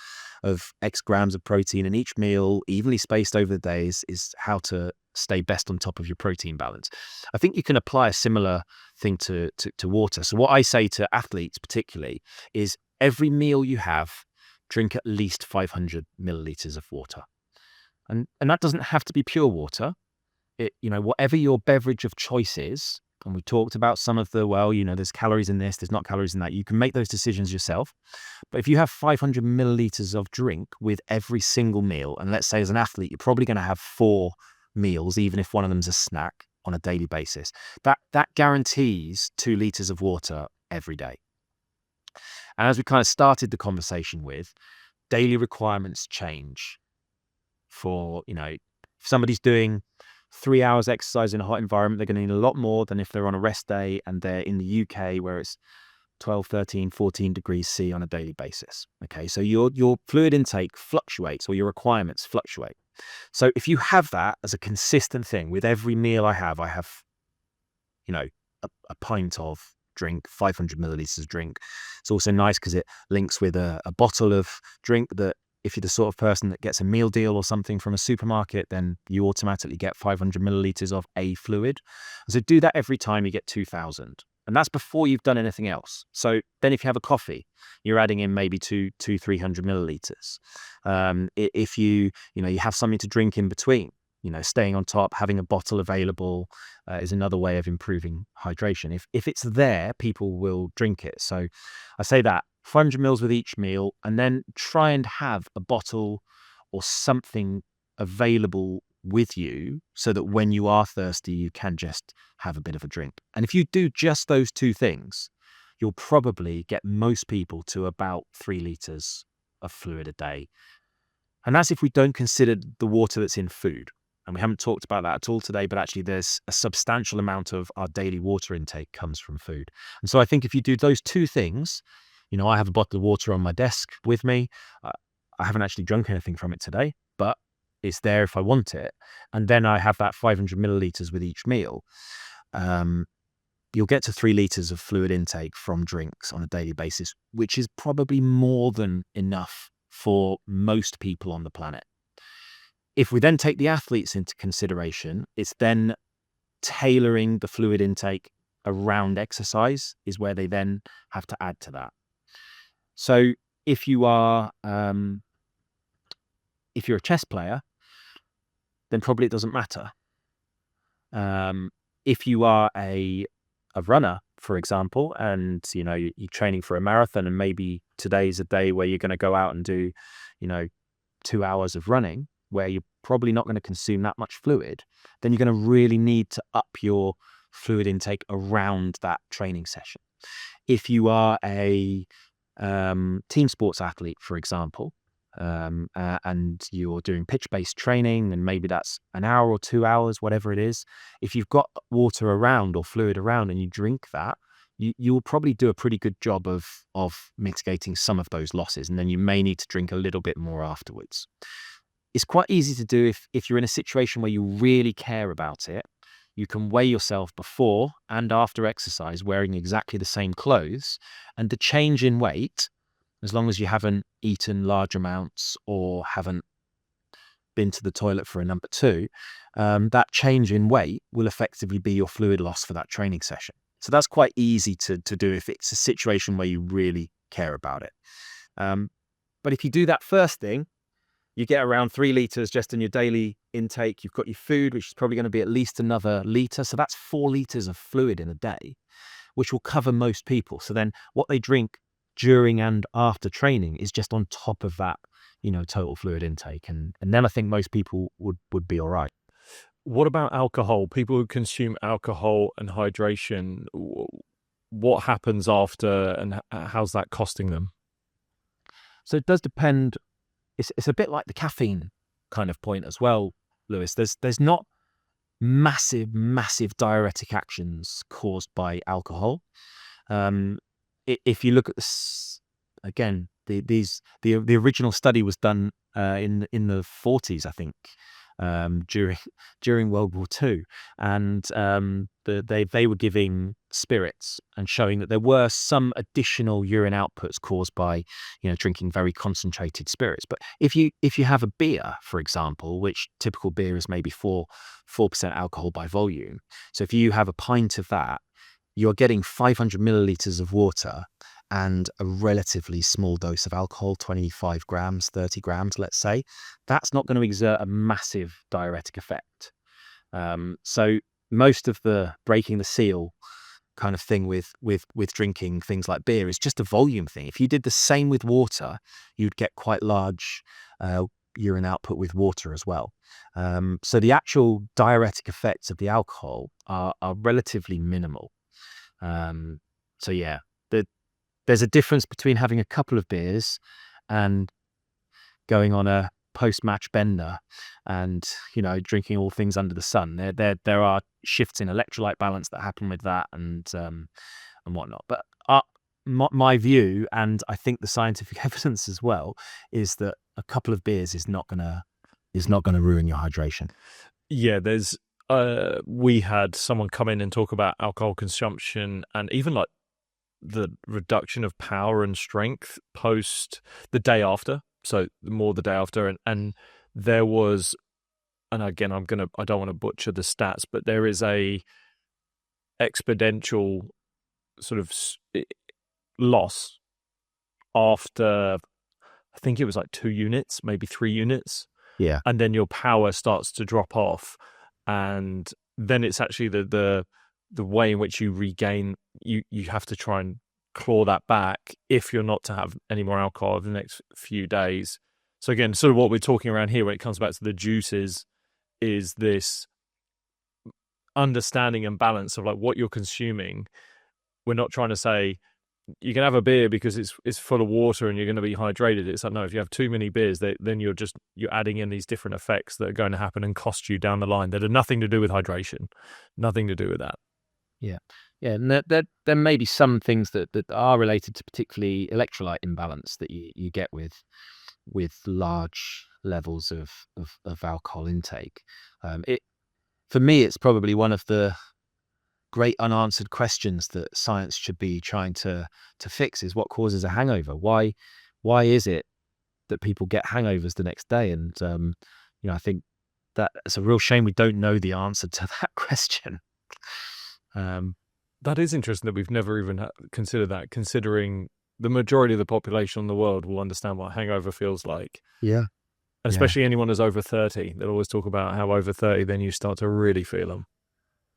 of X grams of protein in each meal, evenly spaced over the days, is how to stay best on top of your protein balance. I think you can apply a similar thing to water. So what I say to athletes particularly is every meal you have, drink at least 500 milliliters of water. And that doesn't have to be pure water. Whatever your beverage of choice is, and we talked about some of there's calories in this, there's not calories in that. You can make those decisions yourself. But if you have 500 milliliters of drink with every single meal, and let's say as an athlete, you're probably going to have 4 meals, even if one of them's a snack on a daily basis, that guarantees 2 liters of water every day. And as we kind of started the conversation with, daily requirements change. For, if somebody's doing 3 hours exercise in a hot environment, they're going to need a lot more than if they're on a rest day and they're in the UK where it's 12, 13, 14 degrees C on a daily basis. Okay, so your fluid intake fluctuates, or your requirements fluctuate. So if you have that as a consistent thing with every meal I have, a pint of drink, 500 milliliters of drink. It's also nice because it links with a bottle of drink that if you're the sort of person that gets a meal deal or something from a supermarket, then you automatically get 500 milliliters of a fluid. So do that every time, you get 2,000. And that's before you've done anything else. So then if you have a coffee, you're adding in maybe 300 milliliters. If you have something to drink in between, staying on top, having a bottle available is another way of improving hydration. If it's there, people will drink it. So I say that 500 mils with each meal, and then try and have a bottle or something available with you so that when you are thirsty, you can just have a bit of a drink. And if you do just those 2 things, you'll probably get most people to about 3 liters of fluid a day. And that's if we don't consider the water that's in food. And we haven't talked about that at all today, but actually there's a substantial amount of our daily water intake comes from food. And so I think if you do those 2 things, I have a bottle of water on my desk with me. I haven't actually drunk anything from it today, but it's there if I want it. And then I have that 500 milliliters with each meal. You'll get to 3 liters of fluid intake from drinks on a daily basis, which is probably more than enough for most people on the planet. If we then take the athletes into consideration, it's then tailoring the fluid intake around exercise is where they then have to add to that. So if you are, if you're a chess player, then probably it doesn't matter. If you are a runner, for example, and you're training for a marathon, and maybe today's a day where you're going to go out and do 2 hours of running, where you're probably not going to consume that much fluid, then you're going to really need to up your fluid intake around that training session. If you are a team sports athlete, for example, and you're doing pitch-based training, and maybe that's an hour or 2 hours, whatever it is, if you've got water around or fluid around and you drink that, you'll probably do a pretty good job of mitigating some of those losses, and then you may need to drink a little bit more afterwards. It's quite easy to do if you're in a situation where you really care about it. You can weigh yourself before and after exercise wearing exactly the same clothes, and the change in weight, as long as you haven't eaten large amounts or haven't been to the toilet for a number two, that change in weight will effectively be your fluid loss for that training session. So that's quite easy to do if it's a situation where you really care about it. But if you do that first thing, you get around 3 liters just in your daily intake. You've got your food, which is probably going to be at least another liter. So that's 4 liters of fluid in a day, which will cover most people. So then what they drink during and after training is just on top of that, total fluid intake. And then I think most people would be all right. What about alcohol? People who consume alcohol and hydration, what happens after, and how's that costing them? So it does depend. It's a bit like the caffeine kind of point as well, Lewis. There's not massive diuretic actions caused by alcohol. If you look at this again, the original study was done in the 40s, I think, during World War II, and they were giving spirits and showing that there were some additional urine outputs caused by drinking very concentrated spirits. But if you have a beer, for example, which typical beer is maybe 4% alcohol by volume, so if you have a pint of that, you're getting 500 milliliters of water and a relatively small dose of alcohol, 25 grams, 30 grams, let's say. That's not going to exert a massive diuretic effect. So most of the breaking the seal kind of thing with drinking things like beer is just a volume thing. If you did the same with water, you'd get quite large urine output with water as well. So the actual diuretic effects of the alcohol are relatively minimal. So yeah, there's a difference between having a couple of beers and going on a post-match bender and drinking all things under the sun. There are shifts in electrolyte balance that happen with that and whatnot. But my view, and I think the scientific evidence as well, is that a couple of beers is not gonna ruin your hydration. Yeah, there's we had someone come in and talk about alcohol consumption and even like the reduction of power and strength post the day after. So more the day after, and there was, and again, I don't want to butcher the stats, but there is a exponential sort of loss after, I think it was like 2 units, maybe 3 units. Yeah. And then your power starts to drop off. And then it's actually the way in which you regain, you have to try and claw that back if you're not to have any more alcohol over the next few days. So again, sort of what we're talking around here when it comes back to the juices is this understanding and balance of like what you're consuming. We're not trying to say you can have a beer because it's full of water and you're going to be hydrated. It's like, no, if you have too many beers, then you're adding in these different effects that are going to happen and cost you down the line that are nothing to do with hydration, nothing to do with that. Yeah. And there may be some things that are related to particularly electrolyte imbalance that you get with large levels of alcohol intake. For me, it's probably one of the great unanswered questions that science should be trying to fix is what causes a hangover. Why is it that people get hangovers the next day? And I think that it's a real shame we don't know the answer to that question. That is interesting that we've never even considered that, considering the majority of the population in the world will understand what hangover feels like. Yeah. And especially anyone who's over 30, they'll always talk about how over 30, then you start to really feel them.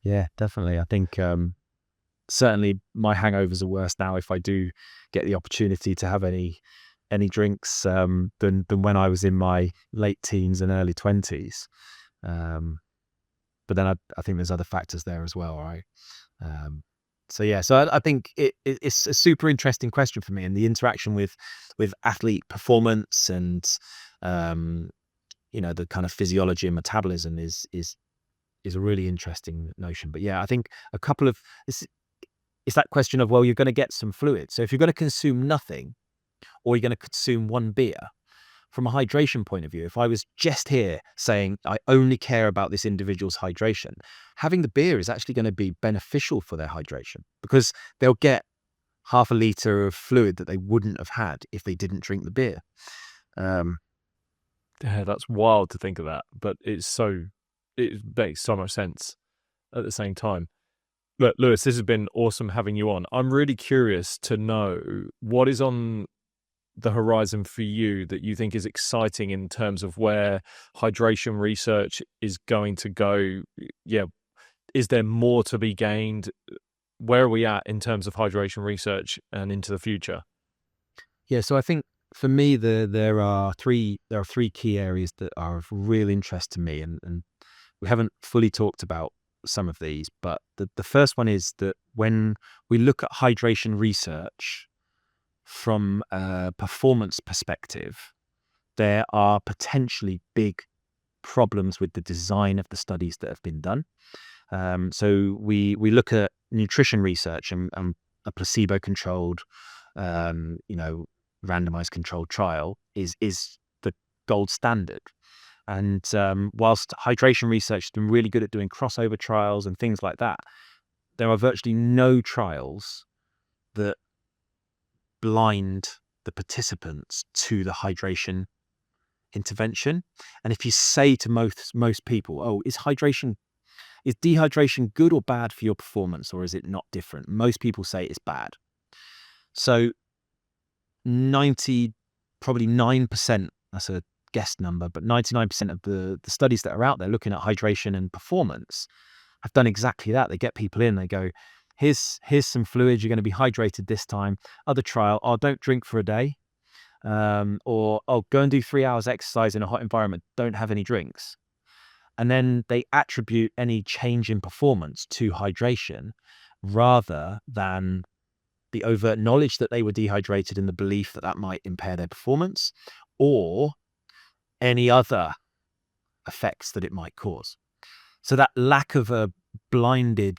Yeah, definitely. I think certainly my hangovers are worse now if I do get the opportunity to have any drinks than when I was in my late teens and early 20s. But then I think there's other factors there as well, right? So I think it's a super interesting question for me, and the interaction with athlete performance and the kind of physiology and metabolism is a really interesting notion. But yeah, I think a couple of it's that question of, well, you're going to get some fluid. So if you're going to consume nothing or you're going to consume one beer, from a hydration point of view, if I was just here saying I only care about this individual's hydration, having the beer is actually going to be beneficial for their hydration because they'll get half a litre of fluid that they wouldn't have had if they didn't drink the beer. Yeah, that's wild to think of that, but it makes so much sense at the same time. Look, Lewis, this has been awesome having you on. I'm really curious to know what is on the horizon for you that you think is exciting in terms of where hydration research is going to go. Yeah, is there more to be gained? Where are we at in terms of hydration research and into the future? Yeah, so I think for me, there are three key areas that are of real interest to me, and we haven't fully talked about some of these, but the first one is that when we look at hydration research from a performance perspective, there are potentially big problems with the design of the studies that have been done. So we look at nutrition research and a placebo-controlled, randomized controlled trial is the gold standard. And whilst hydration research has been really good at doing crossover trials and things like that, there are virtually no trials that blind the participants to the hydration intervention. And if you say to most people, "Oh, is dehydration good or bad for your performance, or is it not different?" Most people say it's bad. So 9%, that's a guess number, but 99% of the studies that are out there looking at hydration and performance have done exactly that. They get people in, they go, here's some fluid, you're going to be hydrated this time. Other trial, oh, don't drink for a day. Or, oh, go and do 3 hours exercise in a hot environment, don't have any drinks. And then they attribute any change in performance to hydration rather than the overt knowledge that they were dehydrated and the belief that that might impair their performance or any other effects that it might cause. So that lack of a blinding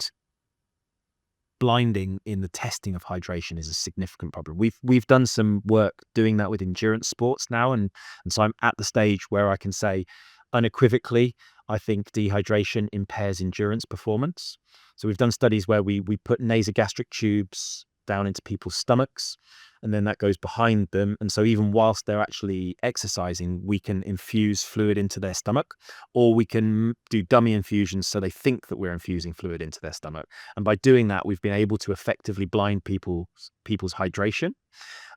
in the testing of hydration is a significant problem. We've done some work doing that with endurance sports now, and so I'm at the stage where I can say unequivocally, I think dehydration impairs endurance performance. So we've done studies where we put nasogastric tubes down into people's stomachs, and then that goes behind them. And so even whilst they're actually exercising, we can infuse fluid into their stomach, or we can do dummy infusions so they think that we're infusing fluid into their stomach. And by doing that, we've been able to effectively blind people's hydration.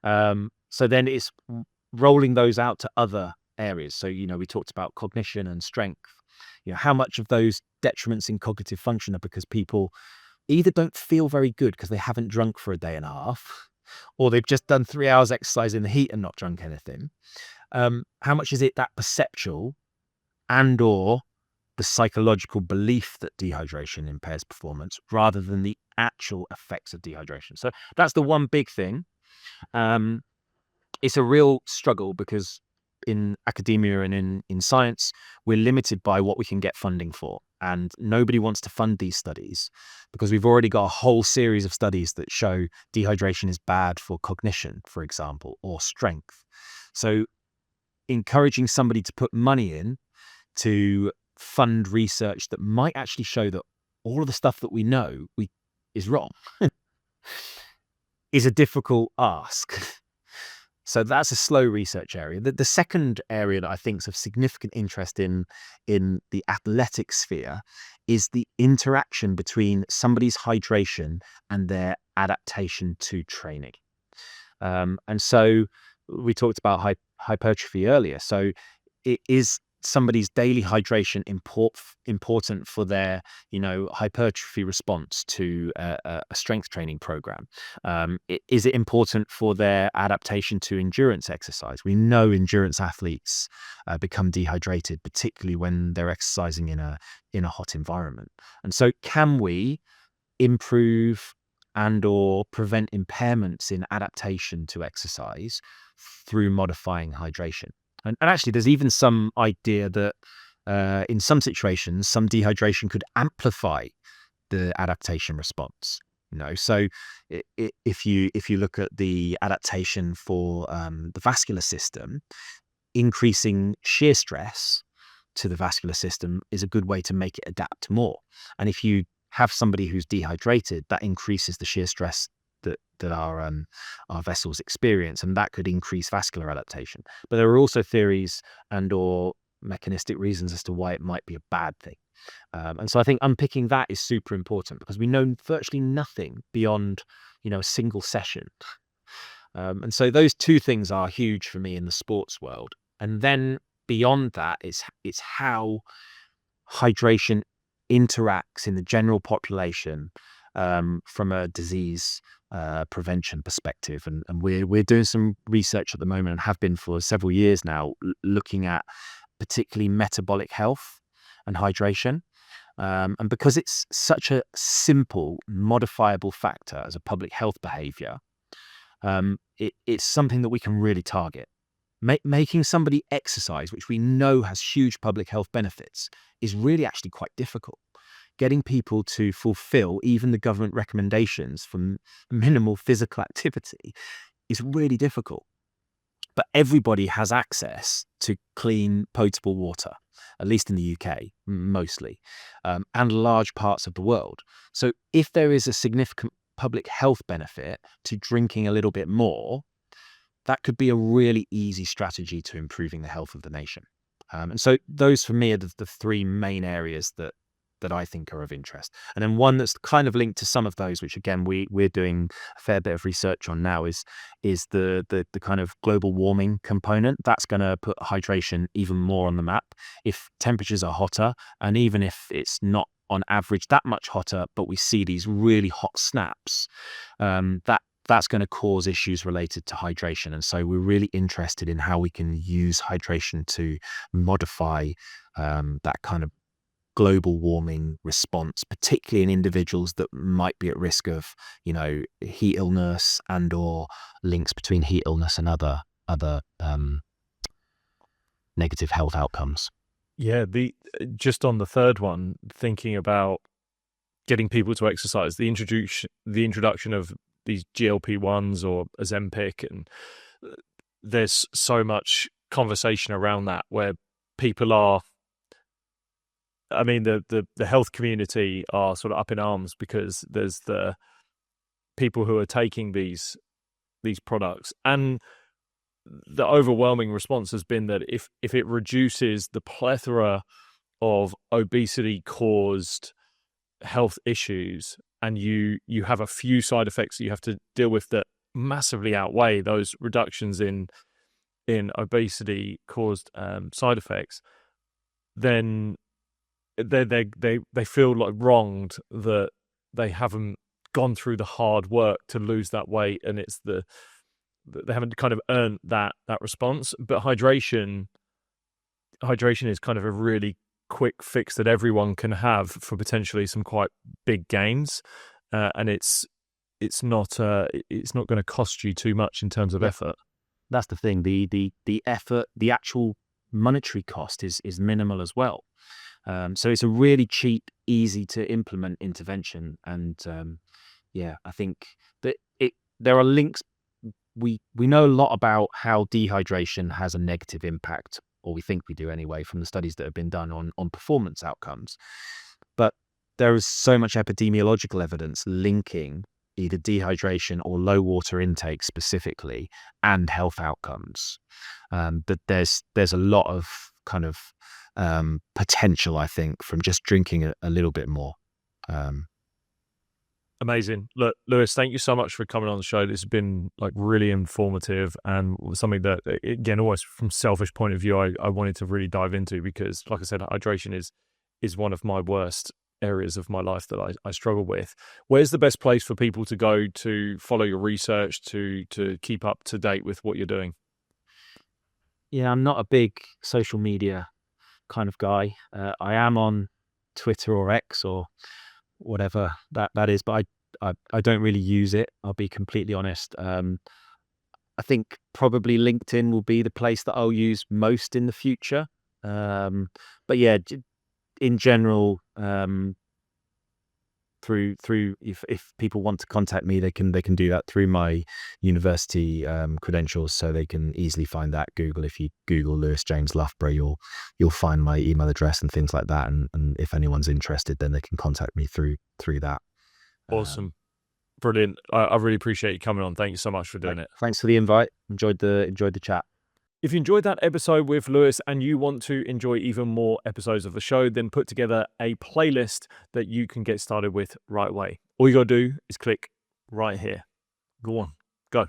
So then it's rolling those out to other areas. So, we talked about cognition and strength. How much of those detriments in cognitive function are because people either don't feel very good because they haven't drunk for a day and a half, or they've just done 3 hours exercise in the heat and not drunk anything. How much is it that perceptual and or the psychological belief that dehydration impairs performance rather than the actual effects of dehydration? So that's the one big thing. It's a real struggle because in academia and in science, we're limited by what we can get funding for. And nobody wants to fund these studies because we've already got a whole series of studies that show dehydration is bad for cognition, for example, or strength. So encouraging somebody to put money in to fund research that might actually show that all of the stuff that we know is wrong is a difficult ask. So that's a slow research area. The second area that I think is of significant interest in the athletic sphere is the interaction between somebody's hydration and their adaptation to training. And so we talked about hypertrophy earlier. So it is somebody's daily hydration important for their hypertrophy response to a strength training program? Is it important for their adaptation to endurance exercise? We know endurance athletes become dehydrated, particularly when they're exercising in a hot environment. And so can we improve and or prevent impairments in adaptation to exercise through modifying hydration? And actually, there's even some idea that in some situations, some dehydration could amplify the adaptation response. So if you look at the adaptation for the vascular system, increasing shear stress to the vascular system is a good way to make it adapt more. And if you have somebody who's dehydrated, that increases the shear stress that our vessels experience, and that could increase vascular adaptation. But there are also theories and or mechanistic reasons as to why it might be a bad thing. And so I think unpicking that is super important, because we know virtually nothing beyond, a single session. And so those two things are huge for me in the sports world. And then beyond that, it's how hydration interacts in the general population from a disease prevention perspective. And we're doing some research at the moment, and have been for several years now, looking at particularly metabolic health and hydration. And because it's such a simple, modifiable factor as a public health behavior, it's something that we can really target. Making somebody exercise, which we know has huge public health benefits, is really actually quite difficult. Getting people to fulfill even the government recommendations for minimal physical activity is really difficult. But everybody has access to clean, potable water, at least in the UK, mostly, and large parts of the world. So if there is a significant public health benefit to drinking a little bit more, that could be a really easy strategy to improving the health of the nation. And so those for me are the three main areas that I think are of interest. And then one that's kind of linked to some of those, which again we're doing a fair bit of research on now, is the kind of global warming component. That's going to put hydration even more on the map. If temperatures are hotter, and even if it's not on average that much hotter, but we see these really hot snaps, that's going to cause issues related to hydration. And so we're really interested in how we can use hydration to modify that kind of global warming response, particularly in individuals that might be at risk of, heat illness and or links between heat illness and other negative health outcomes. Yeah, just on the third one, thinking about getting people to exercise, the introduction of these GLP-1s or Ozempic, and there's so much conversation around that where people are, I mean, the health community are sort of up in arms, because there's the people who are taking these products, and the overwhelming response has been that if it reduces the plethora of obesity caused health issues, and you have a few side effects that you have to deal with that massively outweigh those reductions in obesity caused side effects, then they feel like wronged that they haven't gone through the hard work to lose that weight, and they haven't kind of earned that response. But hydration is kind of a really quick fix that everyone can have for potentially some quite big gains, and it's not going to cost you too much in terms of effort. That's the thing. The effort, the actual monetary cost is minimal as well. So it's a really cheap, easy to implement intervention. And I think that there are links. We know a lot about how dehydration has a negative impact, or we think we do anyway, from the studies that have been done on performance outcomes. But there is so much epidemiological evidence linking either dehydration or low water intake specifically and health outcomes. That there's a lot of kind of potential, I think, from just drinking a little bit more. Amazing. Look, Lewis, thank you so much for coming on the show. This has been like really informative, and something that, again, always from selfish point of view, I wanted to really dive into, because, like I said, hydration is one of my worst areas of my life that I struggle with. Where's the best place for people to go to follow your research, to keep up to date with what you're doing? Yeah, I'm not a big social media kind of guy. I am on Twitter or X or whatever that is, but I don't really use it. I'll be completely honest. I think probably LinkedIn will be the place that I'll use most in the future. But yeah, in general, for through if people want to contact me, they can do that through my university credentials, so they can easily find that. If you Google Lewis James Loughborough, you'll find my email address and things like that. And if anyone's interested, then they can contact me through that. Awesome. Brilliant. I really appreciate you coming on. Thank you so much for doing it. Thanks for the invite. Enjoyed the chat. If you enjoyed that episode with Lewis and you want to enjoy even more episodes of the show, then put together a playlist that you can get started with right away. All you got to do is click right here. Go on, go.